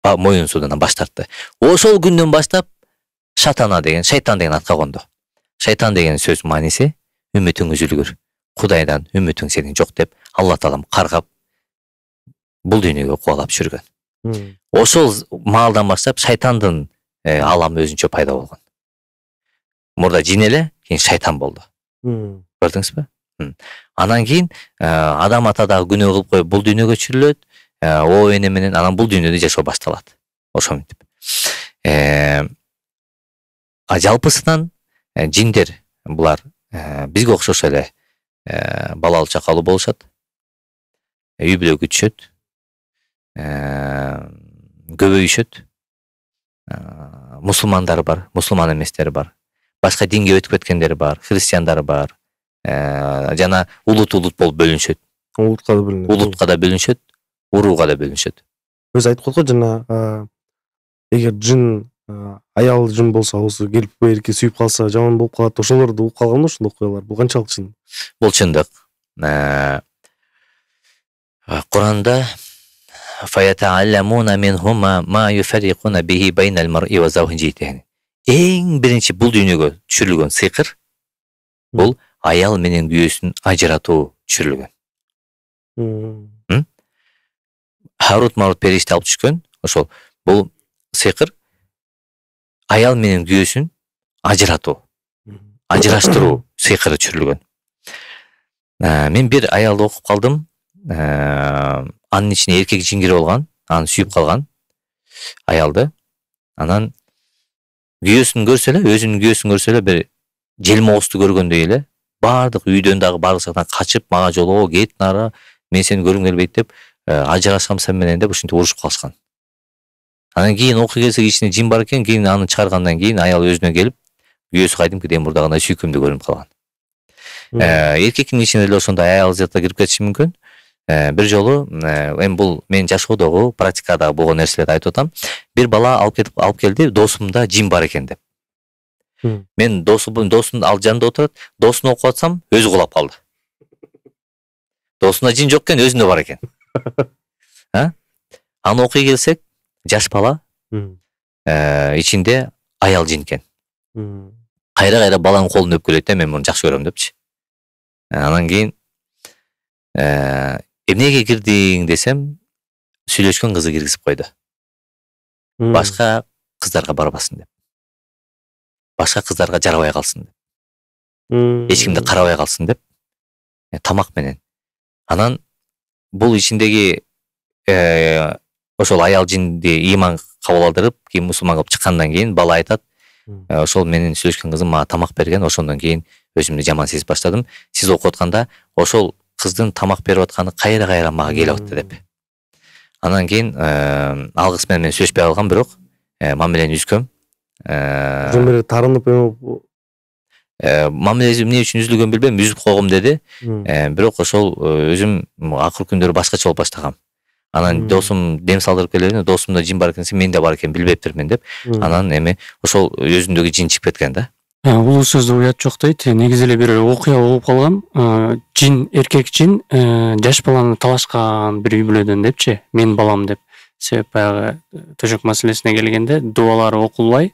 моюн суундан баш тартты. Ошол күндөн баштап шайтан деген атка конду. Шайтан деген сөз мааниси үмүтүң үзүлгүр. Кудайдан үмүтүң сенин жок деп Алла Таалам каргап бул дүйнөгө кубалап жүргөн. Ошол маалдан баштап шайтандын аламы өзүнчө пайда болгон. Мурда жин эле, кийин шайтан болду. Көрдүңүзбү? Анан кийин адам ата дагы күнөө кылып коюп бул дүйнөгө чүрүлөт, о эне менен анан бул дүйнөдө жашоо башталат. Ошентип. Жалпысынан жиндер булар бизге окшош эле балалуу чакалуу болушат. Үй бүлө күтүшөт. Көбөйүшөт. Мусулмандар бар, мусулман эместери бар. Башка динге өтүп кеткендери бар, христиандары бар. Жана улут болуп бөлүнүшөт. Улутка да бөлүнүшөт, урууга да бөлүнүшөт.
Өзү айтып койдук жана эгер жин аял жин болсо, осы келип берки сүйүп калса жаман болуп калат. Ошолорду угуп калганбы ошондой окуялар? Бул канчалык чын?
Бул чындык. Куранда фаятаалламуна минхума ма юфарриқуна бихи байнал мар'i ва завжиhi. Эң биринчи бул дүйнөгө түшүрүлгөн сыйкыр бул аял менен күйөөсүн ажыратуу түшүрүлгөн. Харут Марут периште алып түшкөн. Ошол бул сыйкыр аял менен күйөөсүн ажыратуу, ажыраштыруу сыйкыры түшүрүлгөн. Мен бир аялды окуп калдым. Анын ичине эркек жин кирип алган, аны сүйүп калган аялды. Анан күйөөсүн көрсө эле, өзүнүн күйөөсүн көрсө эле бир желмоосту көргөндөй эле бардык үйдөн дагы бардык жактан качып, мага жолоо кет нара, мен сени көргүм келбейт деп, ажырашам сен менен деп ушинтип урушуп калышкан. Анан кийин окуй келсек ичинде жин бар экен, кийин аны чыгаргандан кийин аял өзүнө келип, күйөөсү кайдымкыдей мурдагындай сүйкүмдүү көрүнүп калган. Эркектин ичинде эле ошондой аял заты кирип кетиши мүмкүн. Бир жолу эми бул мен жашоодогу практикадагы болгон нерселерди айтып атам. Бир бала алып келди, досумда жин бар экен деп. Мен досун ал жанында отурат, досун окуп атсам, өзү кулап калды. Досунда жин жок экен, өзүндө бар экен. Аны окуй келсек, жаш бала ичинде аял жин экен. Кайра баланын колун өпкөлөйт, мен муну жакшы көрөм депчи. Анан кийин эмнеге кирдиң десем, сүйлөшкөн кызы киргизип койду. Башка кыздарга барбасын деп. Башка кыздарга жарабай калсын деп. Эч кимди карабай калсын деп. Тамак менен. Анан бул ичиндеги ошол аял жинди ыйман кабыл алдырып, кийин мусулман кылып чыккандан кийин бала айтат, ошол менин сүйлөшкөн кызым мага тамак берген, ошондон кийин өзүмдү жаман сезип баштадым. Сиз окуп атканда ошол кыздын тамак берип атканы кайра мага келип атты деп. Анан кийин ал кыз менен сүйлөшпөй калгам, бирок мамилени үзгөм.
Жомере тарынып
мамилеси эмне үчүн үзүлгөн билбейм, үзүп койгом деди. Бирок ошол өзүм акыркы күндөрү башкача болуп баштагам. Анан досум дем салдырып келген, досумда жин бар экен, менде бар экен, билбептирмин деп. Анан эми ошол өзүндөгү жин чыгып кеткен да.
Бул сөздө уят жок дейт. Негизи эле бир окуя болуп калган. Жин, эркек жин жаш баланы талашкан бир үй бүлөдөн депчи, мен балам деп. Себеп баягы төшөк маселесине келгенде дубалары окулбай,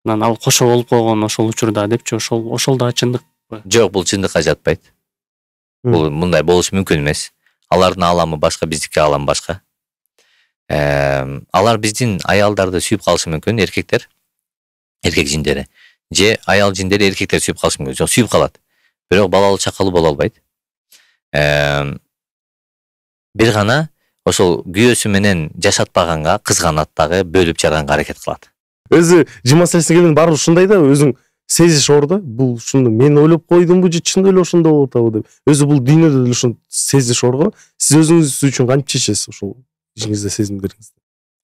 анан ал кошо болуп койгон ошол учурда депчи, ошол да чындыкпы?
Жок, бул чындыкка жатпайт. Бул мындай болушу мүмкүн эмес. Алардын аламы башка, биздики алам башка. Алар биздин аялдарды сүйүп калышы мүмкүн, эркектер, эркек жиндери. Же аял жиндери эркектер сүйүп калышы мүмкүн. Жок, сүйүп калат. Бирок балалуу чакалуу боло албайт. Бир гана ошол күйөөсү менен жашатпаганга кызганат дагы, бөлүп жарганга аракет кылат.
өзү жыма салса келген баары ушундай да, өзүң сезиш оор да. Бул ушуну мен ойлоп койдумбу же чын эле ошондой болуп атабы деп. Өзү бул дүйнөдө деле ушуну сезиш оор го. Сиз өзүңүз үчүн кантип чечесиз ушул ишиңизде, сезимдериңизди?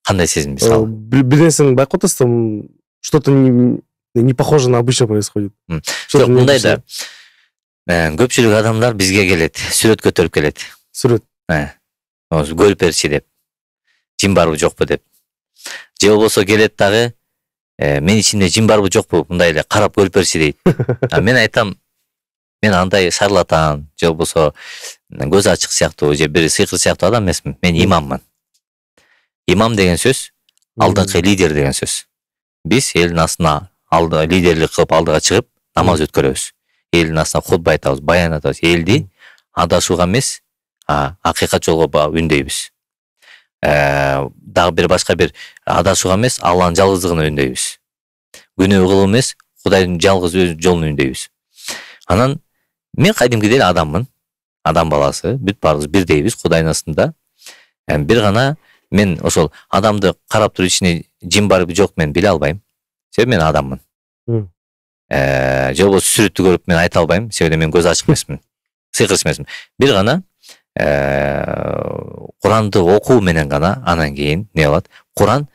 Кандай сезим мисалы?
Бир нерсени байкап атасыз да, что-то не похоже на обычно происходит.
Жок, мындай да. Көпчүлүк адамдар бизге келет, сүрөт көтөрүп келет.
Сүрөт.
Көрүп берчи деп. Жин барбы жокпу деп. Же болбосо келет дагы, мен ичимде жин барбы жокпу, мындай эле карап көрүп берчи дейт. Мен айтам, мен андай шарлатан, же болбосо көз ачык сыяктуу, же бир сыйкыр сыяктуу адам эмесмин. Мен имаммын. Имам деген сөз алдыңкы лидер деген сөз. Биз элдин астына лидерлик кылып алдыга чыгып намаз өткөрөбүз. Элдин астына хутба айтабыз, баян айтабыз. Элди адашууга эмес, акыйкат жолго үндөйбүз. Дагы бир башка бир адашууга эмес, Алланын жалгыздыгына үндөйбүз. Күнөө кылуу эмес, Кудайдын жалгыз өз жолун үндөйбүз. Анан мен кадимкидей эле адаммын. Адам баласы, бүт баарыбыз бирдейбиз Кудайдын астында. Бир гана мен ошол адамды карап туруп ичине жин барбы жок мен биле албайм. Себеби мен адаммын. Же болбосо сүрөттү көрүп мен айта албайм, себеби мен көз ачык эмесмин. Сыйкырчы эмесмин. Бир гана Куранды окуу менен гана анан кийин не болот? Куран,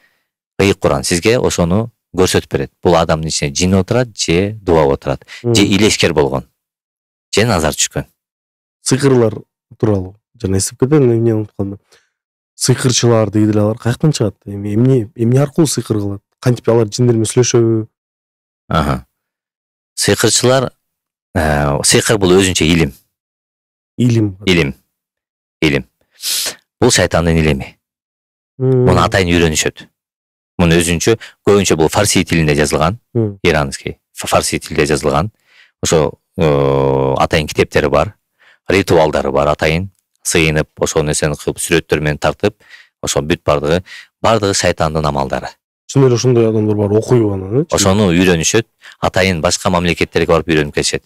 ыйык Куран сизге ошону көрсөтүп берет. Бул адамдын ичинде жин отурат, же дуба отурат, же илескер болгон, же назар түшкөн.
Сыйкырлар тууралуу жана эсип кетем, эмне унутуп калдым. Сыйкырчылар деги деле алар каяктан чыгат? Эмне аркылуу сыйкыр кылат? Кантип алар жиндер менен сүйлөшөбү?
Сыйкырчылар, сыйкыр бул өзүнчө илим. Илим. Бул шайтандын илими. Муну атайын үйрөнүшөт. Муну өзүнчө, көбүнчө бул фарси тилинде жазылган, иранский, фарси тилинде жазылган. Ошо атайын китептери бар, ритуалдары бар, атайын сыйынып, ошол нерсени кылып, сүрөттөр менен тартып, ошо бүт бардыгы шайтандын амалдары.
Чын эле ошондой адамдар бар, окуйбу анан.
Ошону үйрөнүшөт, атайын башка мамлекеттерге барып үйрөнүп келишет.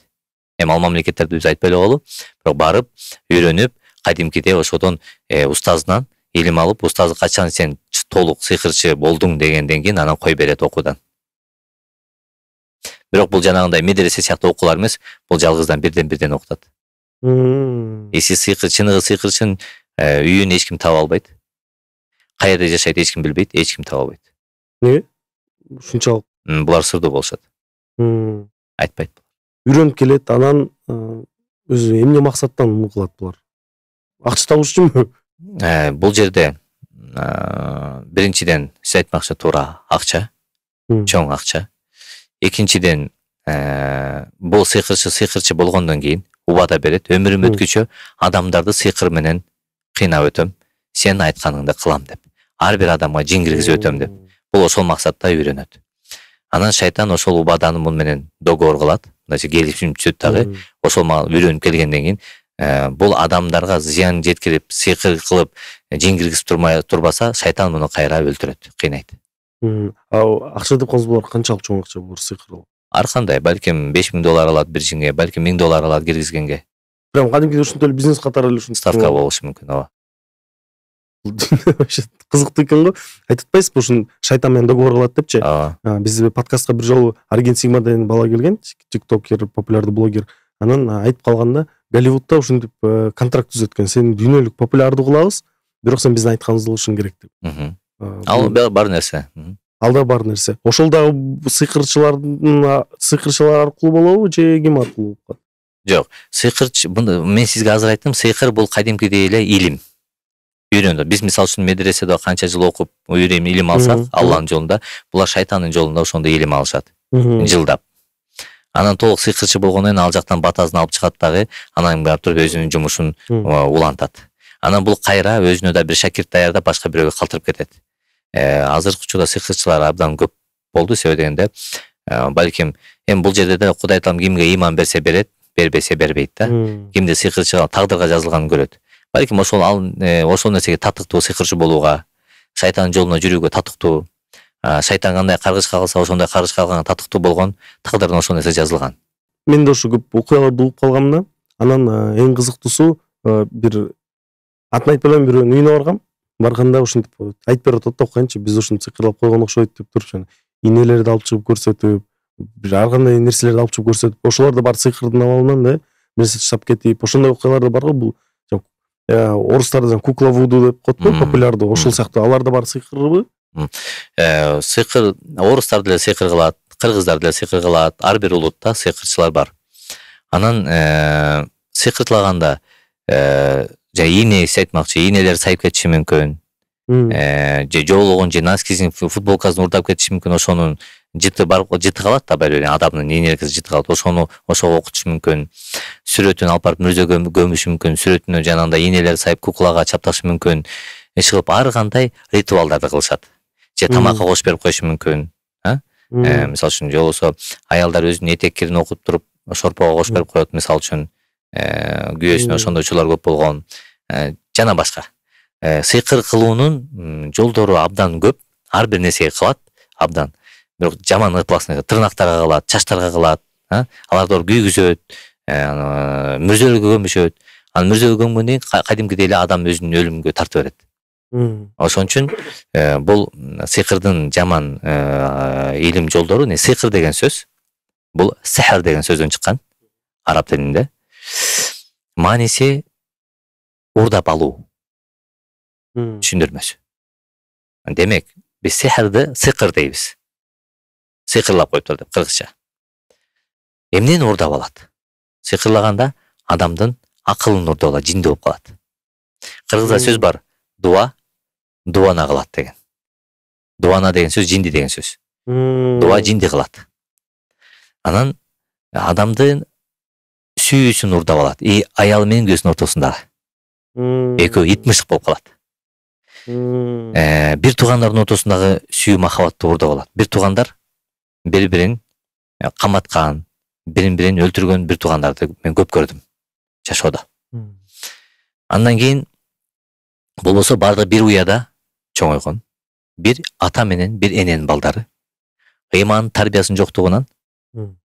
Эми ал мамлекеттерди биз айтпай эле коелу, бирок барып, үйрөнүп, кадимкидей ошодон устазынан илим алып, устазы качан сен толук сыйкырчы болдуң дегенден кийин анан кой берет окуудан. Бирок бул жанагындай медресе сыяктуу окуулар эмес, бул жалгыздан бирден окутат. Эси чыныгы сыйкырчынын үйүн эч ким таба албайт. Каерде жашайт эч ким билбейт, эч ким таба албайт.
Эмне? Ушунчалык.
Булар сырдуу болушат. Айтпайт.
Үйрөнүп келет, анан өзү эмне максаттан муну кылат булар? Акча табыш үчүнбү?
Бул жерде биринчиден сиз айтмакчы туура акча, чоң акча. Экинчиден бул сыйкырчы болгондон кийин убада берет, өмүрүм өткүчө адамдарды сыйкыр менен кыйнап өтөм, сен айтканыңды кылам деп. Ар бир адамга жин киргизип өтөм деп. Бул ошол максатта үйрөнөт. Анан шайтан ошол убаданы мун менен договор кылат, мындайча келишим түзөт дагы. Ошол үйрөнүп келгенден кийин бул адамдарга зыян жеткирип, сыйкыр кылып, жин киргизип турбаса, шайтан муну кайра өлтүрөт, кыйнайт.
Акча деп калса булар канчалык чоң акча булар сыйкыр?
Ар кандай, балким $5000 алат бир жинге, балким $1000 алат киргизгенге.
Прям кадимкидей ушунтип эле бизнес катары эле ушунтип
ставка болушу мүмкүн, ооба.
Кызыктуу экен го. Айтып атпайсызбы, ушун шайтан менен договор кылат депчи? Бизде подкастка бир жолу Арген Сигма деген бала келген, тиктокер, популярдуу блогер. Анан айтып калганда, Голливудда ушинтип контракт түзөткөн. Сени дүйнөлүк популярдуу кылабыз, бирок сен биздин айтканыбызды кылышың керек деп.
Ал бар нерсе.
Алда бар нерсе. Ошол дагы сыйкырчылар аркылуу болобу же ким аркылуу болот?
Жок, сыйкырчы, мен сизге азыр айттым, сыйкыр бул кадимкидей эле илим. Үйрөндү. Биз мисалы үчүн медреседе канча жыл окуп, илим алсак, Алланын жолунда, булар шайтандын жолунда ошондой илим алышат. Жылдап. Анан толук сыйкырчы болгондон кийин ал жактан батасын алып чыгат дагы, анан барып туруп өзүнүн жумушун улантат. Анан бул кайра өзүнө да бир шакирт даярдап башка бирөөгө калтырып кетет. Азыркы учурда сыйкырчылар абдан көп болду, себеби дегенде, балким эми бул жерде да Кудай таалам кимге иман берсе берет, бербесе бербейт да. Кимде сыйкырчы тагдырга жазылганын көрөт. Балким ошол нерсеге татыктуу сыйкырчы болууга, шайтандын жолуна жүрүүгө татыктуу, шайтан кандай каргыш калса ошондой каргыш калганга татыктуу болгон, тагдырына ошол нерсе жазылган.
Мен да ошо көп окуяларды угуп калгам да. Анан эң кызыктуусу, бир атын айтпай элем бирөөнүн үйүнө баргам. Барганда ушинтип айтып берип атат да, окуйнчу, биз ушинтип сыйкырлап койгон окшойт деп турчу. инелерди алып чыгып көрсөтүп, бир ар кандай нерселерди алып чыгып көрсөтүп, ошолор да баары сыйкырдын абалынан да бир нерсе таштап кетип, ошондой окуялар да бар го. Бул орустарда кукла вуду деп коет го, популярдуу. Ошол сыяктуу алар да баары сыйкырбы?
Сыйкыр орустар деле сыйкыр кылат, кыргыздар деле сыйкыр кылат, ар бир улутта сыйкырчылар бар. Анан сыйкыртылаганда ийнеси айтмакчы, ийнелер сайып кетиши мүмкүн. Же жоолугун, же носкисин, футболкасын урдап кетиши мүмкүн. Ошонун жыты калат да, бир адамдын ийнеликеси жыты калат. Ошого окутушу мүмкүн. Сүрөтүн алып барып мүрзөгө көмүшү мүмкүн. Сүрөтүнө жанагындай ийнелер сайып куклага чапташы мүмкүн. Иш кылып ар кандай ритуалдарды кылышат. Же тамакка кошуп берип коюшу мүмкүн. Мисалы үчүн, же болбосо аялдар өзүнүн этек кирин окуп туруп шорпого кошуп берип коет, мисалы үчүн. Күйөөсүнө ошондойчулар көп болгон. Жана башка. Сыйкыр кылуунун жолдору абдан көп. Ар бир нерсеге кылат абдан. Бирок жаман ыпласына, тырнактарга кылат, чачтарга кылат. Аларды күйгүзөт, мүрзөлүгө көмүшөт. Анан мүрзөгө көмгөндөн кийин кадимкидей эле адам өзүнүн өлүмгө тартып берет. Ошон үчүн бул сыйкырдын жаман илим жолдору. Сыйкыр деген сөз бул сихр деген сөздөн чыккан, араб тилинде. Мааниси урдап алуу. Түшүндүрмөсү. Демек, биз сихрди сыйкыр дейбиз. Сыйкырлап коюптур деп кыргызча. Эмнени урдап алат? Сыйкырлаганда адамдын акылын урдап алат, жинди болуп калат. Кыргызда сөз бар, дуа дуана кылат деген. Дуана деген сөз жинди деген сөз. Дуа жинди кылат. Анан адамдын сүйүүсүн урдап алат. Аялы менен күйөөсүнүн ортосундагы. Экөө ит мышык болуп калат. Бир туугандардын ортосундагы сүйүү махабатты урдап алат. Бир туугандар бири-бирин каматкан, бирин-бирин өлтүргөн бир туугандарды мен көп көрдүм жашоодо. Андан кийин болбосо бардыгы бир уяда чоңойгон. Бир ата менен бир эненин балдары. Ыйман тарбиясынын жоктугунан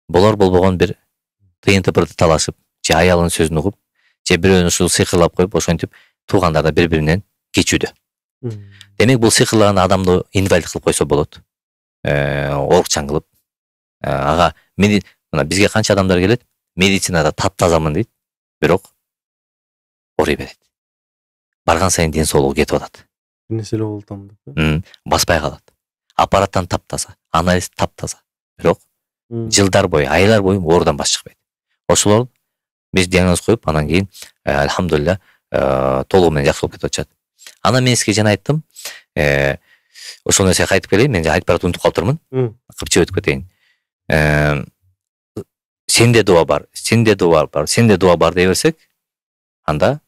болор болбогон бир тыйын тыпырды талашып, же аялынын сөзүн угуп, же бирөөнү ушул сыйкырлап коюп, ошентип туугандар да бири-биринен кечүүдө. Демек, бул сыйкырлаган адамды инвалид кылып койсо болот. Оорукчан кылып. Ага, мына бизге канча адамдар келет, медицинада таптазамын дейт, бирок ооруй берет. Барган сайын ден соолугу кетип атат.
Нерселер болуп атам.
Баспай калат. Аппараттан таптаза, анализ таптаза. Бирок жылдар бою, айлар бою оорудан баш чыкпайт. Ошолор биз диагноз коюп, анан кийин алхамдулилля толугу менен жакшы болуп кетип атышат. Анан мен сизге жана айттым, ошол нерсеге кайтып келейин, мен айтып барып унутуп калыптырмын. Кыпчып өтүп кетейин. Сенде дуа бар, сенде дуа бар, сенде дуа бар дей берсек, анда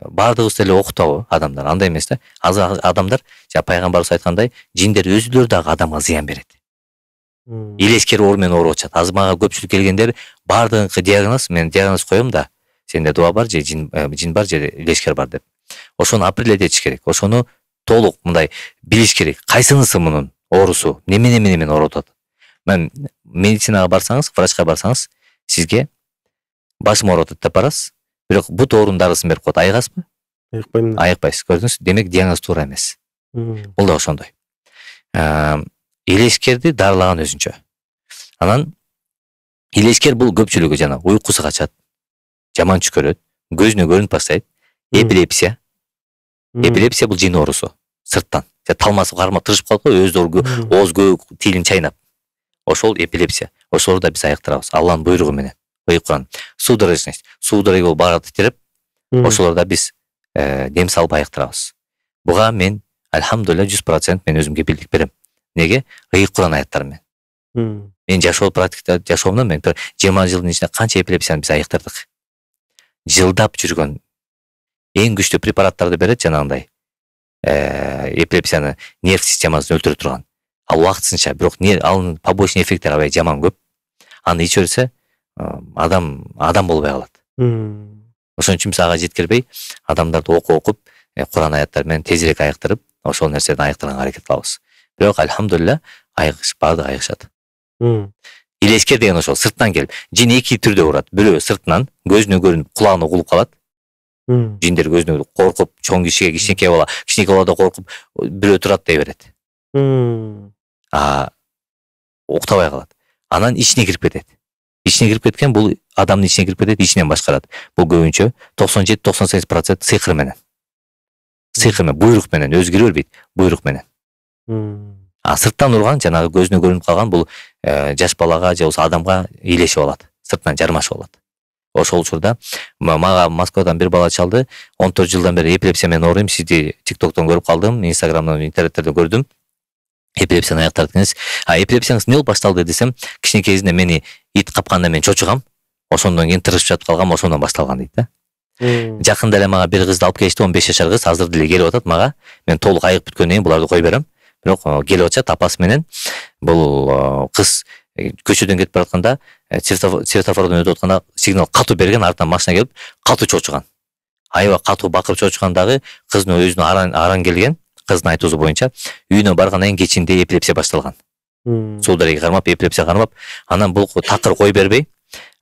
баардыгыбыз деле окутабы адамдар, андай эмес да. Азыр адамдар, жана пайгамбарыбыз айткандай, жиндер өзүлөрү дагы адамга зыян берет. Илескер оор менен ооруп атышат. Азыр мага көпчүлүк келгендер баардыгы диагноз, мен диагноз коем да, сенде дуа бар, же жин бар, же илескер бар деп. Ошону апрелет этиш керек. Ошону толук мындай билиш керек. Кайсынысы мунун оорусу, неме ооруп атат. Мен медицинага барсаңыз, врачка барсаңыз, сизге башым ооруп атат деп барасыз. Бирок бут оорунун дарысын берип коет, айыгасызбы?
Айыкпайм.
Айыкпайсыз. Көрдүңүз? Демек, диагноз туура эмес. Бул да ошондой. Илескерди дарылаган өзүнчө. Анан илескер бул көпчүлүгү жана уйкусу качат, жаман түш көрөт, көзүнө көрүнүп баштайт. Эпилепсия. Эпилепсия бул жин оорусу. Сырттан. Талмасы кармап тырышып калат го, ооз көк тилин чайнап. Ошол эпилепсия. Ошолорду да биз айыктырабыз. Алланын буйругу менен. Ыйкуран. Судорожность. Судорога болуп баары титиреп, ошолорду биз дем салып айыктырабыз. Буга мен алхамдулилля 100% мен өзүм кепилдик берем. Неге? Ыйкуран аяттары менен. Мен жашоо практикада жашоомдон мен 20 жылдын ичинде канча эпилепсияны биз айыктырдык. Жылдап жүргөн эң күчтүү препараттарды берет, жанагындай эпилепсияны нерв системасын өлтүрө турган. Ал убактысынча, бирок анын побочный эффекттери аябай жаман көп. Аны ичип берсе, адам болбой калат. Ошон үчүн биз ага жеткирбей, адамдарды окуп, Куран аяттары менен тезирээк айыктырып, ошол нерседен айыктырганга аракет кылабыз. Бирок алхамдулилля баардыгы айыгышат. Илескер деген ошол сырттан келип, жин эки түрдө урат. Бирөө сыртынан көзүнө көрүнүп, кулагына угулуп калат. Жиндер көзүнө коркуп, чоң кишиге, кичинекей бала да коркуп, бирөө турат дей берет. уктабай калат. Анан ичине кирип кетет. Ичине кирип кеткен бул адамдын ичине кирип кетет, ичинен башкарат. Бул көбүнчө 97-98% сыйкыр менен. Сыйкыр менен, буйрук менен, өзү кире бербейт, буйрук менен. Сырттан урган, жанагы көзүнө көрүнүп калган бул жаш балага же болбосо адамга ийлешип алат, сыртынан жармашып алат. Ошол учурда мага Москвадан бир бала чалды. 14 жылдан бери эпилепсия менен ооруйм. Сизди TikTok'тон көрүп калдым, Instagram'дан, интернеттерден көрдүм. Эпилепсияны аяктардыңыз. Эпилепсияңыз эмне болуп башталды десем, кичине кезинде мени ит капканда мен чочугам. Ошондон кийин тырышып жатып калгам, ошондон башталган дейт да. Жакында эле мага бир кызды алып келишти, 15 жашар кыз, азыр деле келип атат мага. Мен толук айыгып бүткөндөн кийин буларды кой берем. Бирок келип атат апасы менен. Бул кыз көчөдөн кетип баратканда, светофордон өтүп атканда сигнал катуу берген, артынан машина келип катуу чочуган. Аябай катуу бакырып чочугандагы кыздын өзүнө аран келген, кыздын айтуусу боюнча үйүнө баргандан кийин кечинде эпилепсия башталган. Сударыга кармап, эпилепсия кармап, анан бул такыр кой бербей,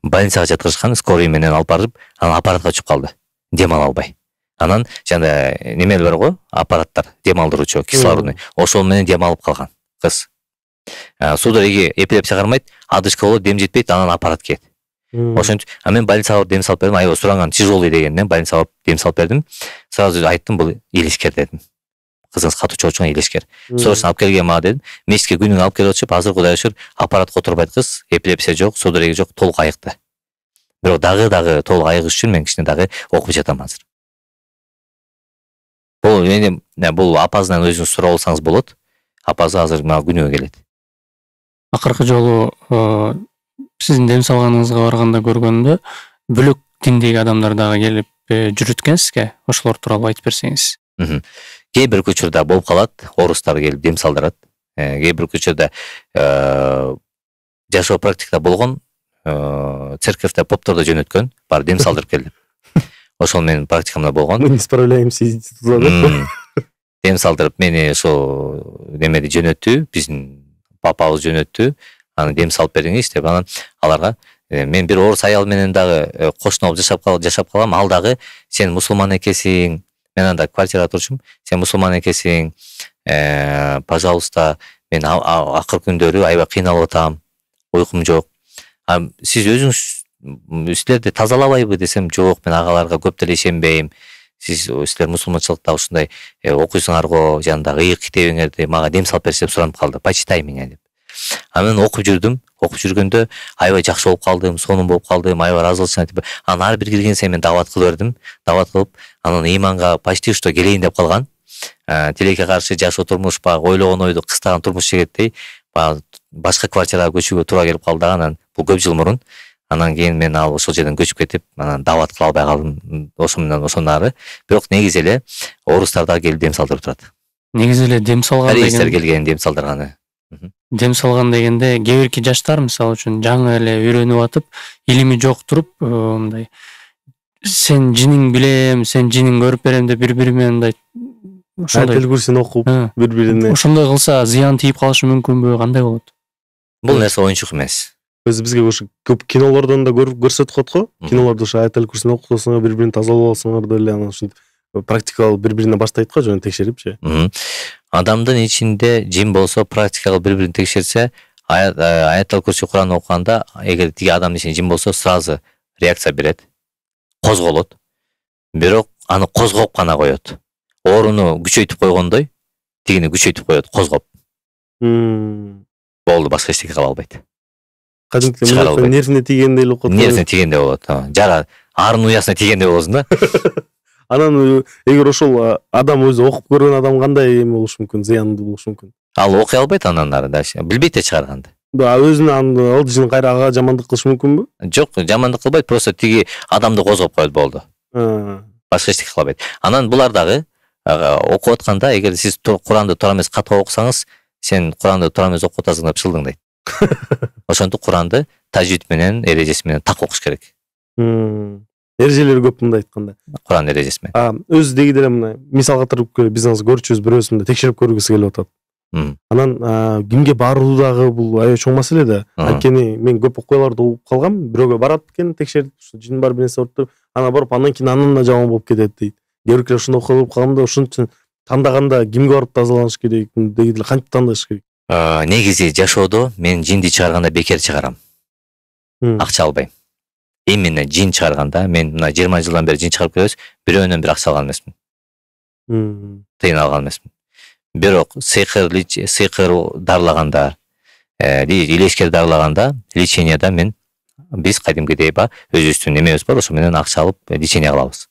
больницага жаткырышкан, скорый менен алып барып, анан аппаратка түшүп калды. Дем ала албай. Анан жана немелер бар го, аппараттар, дем алдыруучу, кислородный. Ошол менен дем алып калган кыз. Сударыга эпилепсия кармайт, адышка болот, дем жетпейт, анан аппарат кет. Ошентип, мен больницага барып дем салып бердим, аябай суранган, тяжелый дегенден больницага барып дем салып бердим. Сразу айттым, бул илишкер дедим. Кызыңыз катуу чочуган илишкер. Соросун алып келген мага дедим. Мечитке күнүн алып келип атышып, азыр Кудайга шүгүр, аппаратка отурбайт кыз, эпилепсия жок, сударыга жок, толук айыкты. Бирок дагы толук айыгыш үчүн мен кичине дагы окуп жатам азыр. Бул апасынан өзүңүз сурап алсаңыз болот. Апасы азыр мага күнүгө келет.
Акыркы жолу сиздин дем салганыңызга барганда көргөндө бөлөк диндеги адамдар дагы келип жүрөт экенсизге. Ошолор тууралуу айтып берсеңиз.
Кээ бир учурда болуп калат, орустар келип дем салдырат. Кээ бир учурда жашоо практикада болгон, церковьте попторду жөнөткөн, бар дем салдырып келди. Ошол менин практикамда болгон.
Мы не справляемся институтта.
Дем салдырып мени ошо немеди жөнөттү, биздин папабыз жөнөттү. Аны дем салып бериңиз деп, анан аларга мен бир орус аял менен дагы кошуна болуп жашап калгам. Ал дагы сен мусулман экенсиң, мен анда квартирада турчумун. Сен мусулман экенсиң, пожалуйста, мен акыр күндөрү аябай кыйналып атам, уйкум жок. Сиз өзүңүз силерди тазалабайбы десем, жок, мен агаларга көп деле ишенбейм. Силер мусулманчылыкта ушундай окуйсуңарго, жанагы ыйык китебиңерди мага дем салып берсе деп суранып калды. Почитай меня деп. Мен окуп жүрдүм. Окуп жүргөндө аябай жакшы болуп калдым, сонун болуп калдым, аябай ыраазычылык айтып. Анан ар бир кирген сайын мен дават кылып бердим. Дават кылып, анан ыйманга почти что келейин деп калган. Тилекке каршы жашоо турмуш, баягы ойлогон ойду кыстаган турмуш жигиттей, башка квартирага көчүүгө туура келип калды. Анан бул көп жыл мурун. Анан кийин мен ошол жерден көчүп кетип, анан дават кыла албай калдым. Ошо менен ошондон ары. Бирок негизи эле орустар да келип дем салдырып турат.
Негизи эле дем салган деген.
Туристтер келген дем салдырганы.
Дем салган дегенде кээ бирки жаштар мисалы үчүн жаңы эле үйрөнүп атып, илими жок туруп, мындай сен жиниң билем, сен жинин көрүп берем деп бири-бири менен мындай
ошондой курсын окуп, бири-бирине
ошондой кылса зыян тийип калышы мүмкүнбү, кандай болот?
Бул нерсе оюнчук эмес.
Өзү бизге ошо көп кинолордон да көрсөтүп атат го. Кинолордо ошо аятел курсын окутсаңар, бири-бирин тазалап алсаңар деле, анан ушинтип практикалык бири-бирине баштайт го, жөн текшерипчи. Адамдын ичинде жин болсо, практикалык бири-бирин текшерсе, аятел курсы Куран окуганда, эгер тиги адамдын ичинде жин болсо, сразу реакция берет, козголот. Бирок аны козгоп гана коет. Ооруну күчөйтүп койгондой, тигини күчөйтүп коет, козгоп. Болду, башка эчтеке кыла албайт. Кадимки нервине тигендей болуп калат.
Нервине тигендей болот. Жара арын уясына тигендей болосуң да.
Анан эгер ошол адам өзү окуп көргөн адам кандай эме болушу мүмкүн, зыяндуу болушу мүмкүн.
Ал окуй албайт анан ары дальше. Билбейт да чыгарганды.
Өзүнүн алдыжын кайра ага жамандык кылышы мүмкүнбү?
Жок, жамандык кылбайт, просто тиги адамды козгоп коет, болду. Башка эчтеке кылбайт. Анан булар дагы окуп атканда, эгер сиз Куранды туура эмес катуу окусаңыз, сен Куранды туура эмес окуп атасың деп шылдыңдайт. Ошентип Куранды тажвид менен, эрежеси менен так окуш керек.
Эрежелери көп мындай айтканда.
Куран эрежеси менен.
Өзү деги деле мына мисал катырып биз азыр көрчүбүз, бирөөсү мындай текшерип көргүсү келип атат. Анан кимге баруу дагы бул аябай чоң маселе да. Анткени мен көп окуяларды угуп калгам, бирөөгө барат экен, текшерип, жин бар нерсе бар деп, анан барып андан кийин андан да жаман болуп кетет дейт. Кээ биркилер ушундай окуя болуп калганда, ошон үчүн тандаганда кимге барып тазаланыш керек, деги деле кантип тандаш керек?
негизи жашоодо мен жинди чыгарганда бекер чыгарам. Акча албайм. Именно жин чыгарганда мен мына 20 жылдан бери жин чыгарып келебиз, бирөөнөн бир акча алган эмесмин. Тыйын алган эмесмин. Бирок сыйкыр дарылаганда, илескер дарылаганда, леченияда биз кадимкидей өзүбүздүн немебиз бар, ошо менен акча алып лечение кылабыз.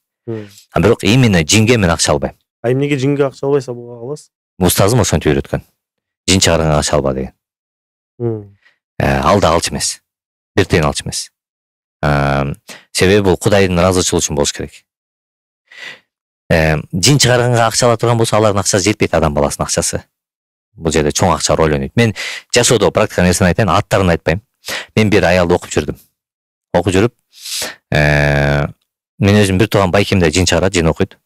Бирок именно жинге мен акча албайм.
Эмнеге жинге акча албайсыз, буга каласыз?
Устазым ошентип үйрөткөн. Жин чыгарганга акча алба деген. Ал да алчу эмес. Бир тыйын алчу эмес. Себеби бул Кудайдын ыраазычылыгы үчүн болуш керек. Жин чыгарганга акча ала турган болсо, алардын акчасы жетпейт, адам баласынын акчасы. Бул жерде чоң акча роль ойнойт. Мен жашоодо практика нерсени айтайын, аттарын айтпайм. Мен бир аялды окуп жүрдүм. Окуп жүрүп, мен өзүм бир тууган байкемде жин чыгарат, жин окуйт.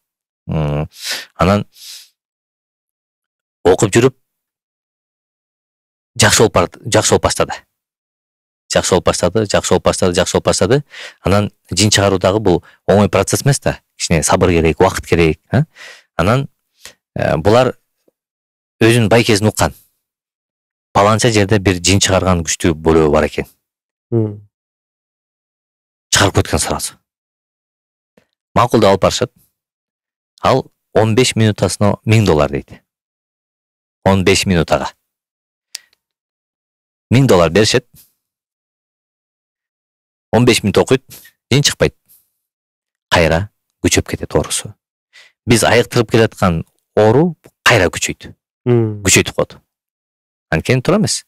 Анан окуп жүрүп жакшы болуп баштады. Анан жин чыгаруу дагы бул оңой процесс эмес да. Кичине сабыр керек, убакыт керек. Анан булар өзүнүн байкесин уккан. Паланча жерде бир жин чыгарган күчтүү бөлөө бар экен. Чыгарып кеткен сразу. Макулда алып барышат. Ал 15 минутасына $1000 дейт. 15 минутага $1000 беришет. 15 минут окуйт, жин чыкпайт. Кайра күчөп кетет оорусу. Биз айыктырып келаткан оору кайра күчөйт. Күчөйтүп коет. Анткени тура эмес.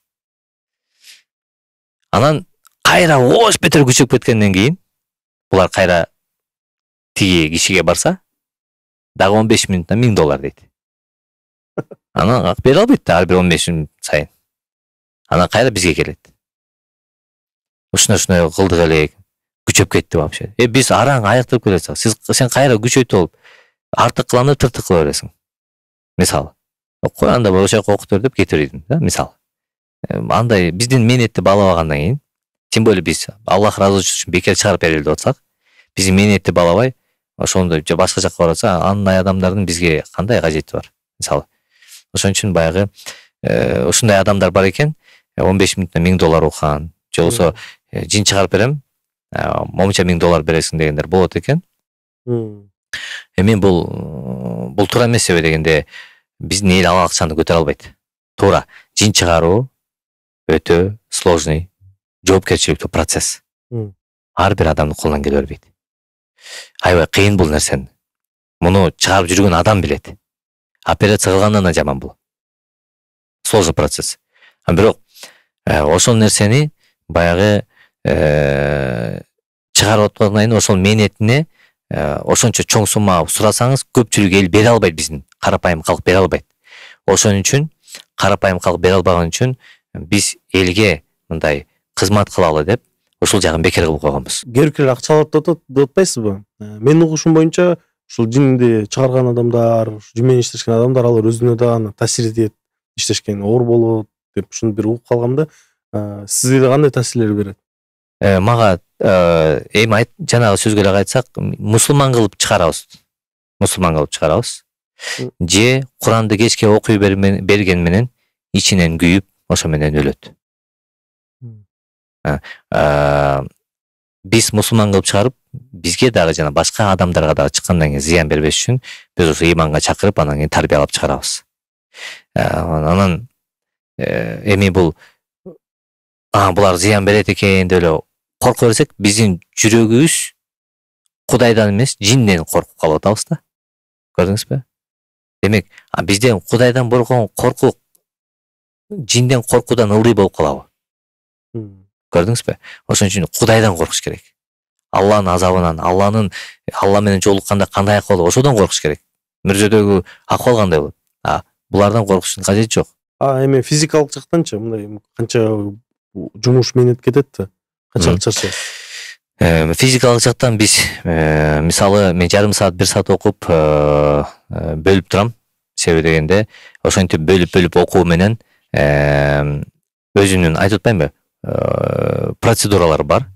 Анан кайра ош бетер күчөп кеткенден кийин булар кайра тиги кишиге барса, дагы 15 минутта $1000 дейт. Анан бере албайт да, ар бир 15 минут сайын. Анан кайра бизге келет. Ушуна кылдык элек, күчөп кетти вообще. Биз араң айыктырып келесиң. Сен кайра күчөйтүп алып, артык кылам, тыртык кыла бересиң. Мисалы, анда ошол жака окуп бер деп кетирдим, да, мисалы. Андай биздин менетти баалабагандан кийин, тем более биз Аллах ыраазычылыгы үчүн бекер чыгарып берели деп атсак, биздин менетти баалабай, ошондой башка жакка баратса, андай адамдардын бизге кандай кажети бар? Мисалы, ошон үчүн баягы ушундай адамдар бар экен, 15 минутта $1000 уккан, же болбосо жин чыгарып берем, момча $1000 бересиң дегендер болот экен. Мен бул туура эмес себеби дегенде, биздин эл ал акчаны көтөрө албайт. Туура, жин чыгаруу өтө сложный, жоопкерчиликтүү процесс. Ар бир адамдын колунан келе бербейт. Аябай кыйын бул нерсени. Муну чыгарып жүргөн адам билет. Операция кылгандан да жаман бул. Сложный процесс. Бирок ошол нерсени баягы чыгарып аткандан кийин ошол менетине ошончо чоң сумма сурасаңыз, көпчүлүк эл бере албайт, биздин карапайым калк бере албайт. Ошон үчүн карапайым калк бере албаган үчүн биз элге мындай кызмат кылалы деп ушул жагын бекер кылып койгонбуз.
Кээ бир акча алат деп атпайсызбы? Менин угушум боюнча ушул жинди чыгарган адамдар, жин менен иштешкен адамдар, алар өзүнө да таасир этет, иштешкен оор болот деп ушуну бир угуп калгам да. Сизге кандай таасирлер берет?
Мага эми жанагы сөзгө эле айтсак, мусулман кылып чыгарабыз. Же Куранды кечке окуй берген менен ичинен күйүп, ошо менен өлөт. Биз мусулман кылып чыгарып, бизге дагы жана башка адамдарга дагы чыккандан кийин зыян бербеш үчүн биз ошо иманга чакырып, анан кийин тарбиялап чыгарабыз. Анан эми булар зыян берет экен деп эле корко берсек, биздин жүрөгүбүз Кудайдан эмес, жинден коркуп калып атабыз да. Көрдүңүзбү? Демек, бизден Кудайдан болгон корку жинден коркуудан ылдый болуп калабы? Көрдүңүзбү? Ошон үчүн Кудайдан коркуш керек. Алланын азабынан, Алла менен жолукканда кандай акыбал, ошодон коркуш керек. Мүрзөдөгү акыбал кандай болот? Булардан коркуштун кажети жок.
Эми физикалык жактанчы, мындай канча жумуш менет кетет да? Канча чарчайсыз?
Физикалык жактан биз мисалы мен жарым саат, 1 саат окуп бөлүп турам. Себеби дегенде, ошентип бөлүп окуу менен өзүнүн айтып атпаймынбы? Процедуралар бар.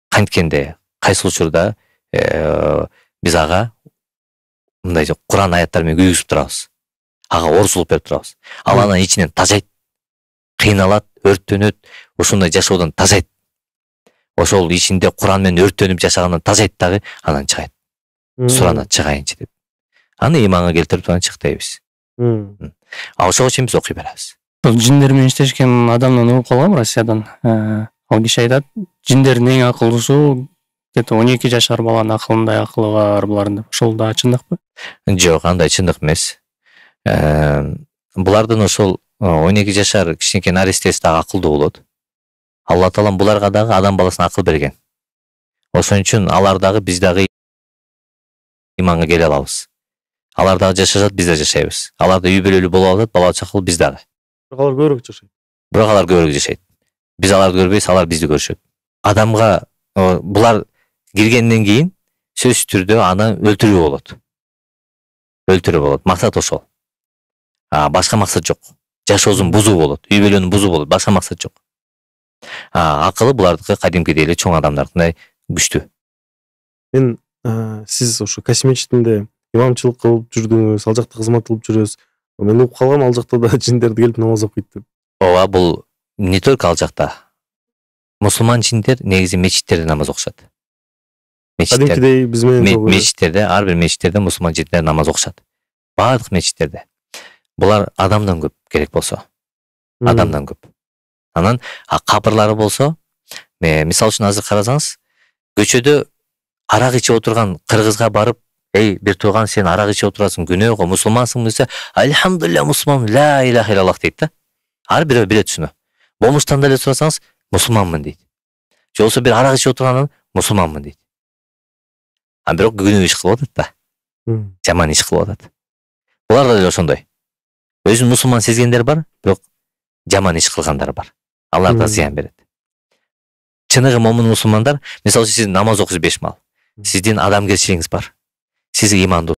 Канткенде, кайсы учурда биз ага мындай Куран аяттары менен күйгүзүп турабыз. Ага орусулуп берип турабыз. Ал анан ичинен тажайт. кыйналат, өрттөнөт, ушундай жашоодон тазайт. Ошол ичинде Куран менен өрттөнүп жашагандан тазайт дагы, анан чыгайт. Суранат чыгайынчы деп. Аны иманга келтирип анан чык дейбиз. Ошого чейин биз окуй беребиз.
Бул жиндер менен иштешкен адамдан угуп калгам Россиядан. Ал киши айтат, жиндердин эң акылдуусу где-то 12 жашар баланын акылындай акылы бар булардын деп. Ошол да чындыкпы?
Жок, андай чындык эмес. Булардын ошол 12 жашар кичинекей наристеси дагы акылдуу болот. Алла Таалам буларга дагы адам баласына акыл берген. Ошон үчүн алар дагы биз дагы иманга келе алабыз. Алар дагы жашашат, биз да жашайбыз. Алар да үй бүлөлүү болуп атат, бала чакалуу биз дагы.
Алар көбүрөөк жашайт.
Бирок алар көбүрөөк жашайт. Биз аларды көрбөйбүз, алар бизди көрүшөт. Адамга булар киргенден кийин сөзсүз түрдө аны өлтүрүү болот. Өлтүрүү болот. Максат ошол. Башка максат жок. Жашоосун бузуу болот, үй бүлөнү бузуу болот, башка максат жок. Акылы булардыкы кадимкидей эле чоң адамдардыкындай күчтүү.
Мен сиз ошо Касимечитинде имамчылык кылып жүрдүңүз, ал жакта кызмат кылып жүрөсүз. Мен угуп калгам, ал жакта да жиндерди келип намаз окуйт деп.
Ооба, бул не только ал жакта. Мусулман жиндер негизи мечиттерде намаз окушат.
Кадимкидей биз менен
мечиттерде, ар бир мечиттерде мусулман жиндер намаз окушат. Баардык мечиттерде. Булар адамдан көп керек болсо. Адамдан көп. Анан кабырлары болсо, мисалы үчүн азыр карасаңыз, көчөдө арак ичип отурган кыргызга барып, "Эй, бир тууган, сен арак ичип отурасың, күнөө го, мусулмансың" десе, "Альхамдулилля, мусулман, ла иляха иллаллах" дейт да. Ар бирөө билет ушуну. Момуштан деле сурасаңыз, мусулманмын дейт. Же болбосо бир арак ичип отургандан мусулманмын дейт. Бирок күнөө иш кылып атат да. Жаман иш кылып атат. Булар да ошондой. Өзүн мусулман сезгендер бар, бирок жаман иш кылгандар бар. Алар да зыян берет. Чыныгы момун мусулмандар, мисалы сиз намаз окуйсуз 5 мал. Сиздин адамгерчилигиңиз бар. Сиз имандуу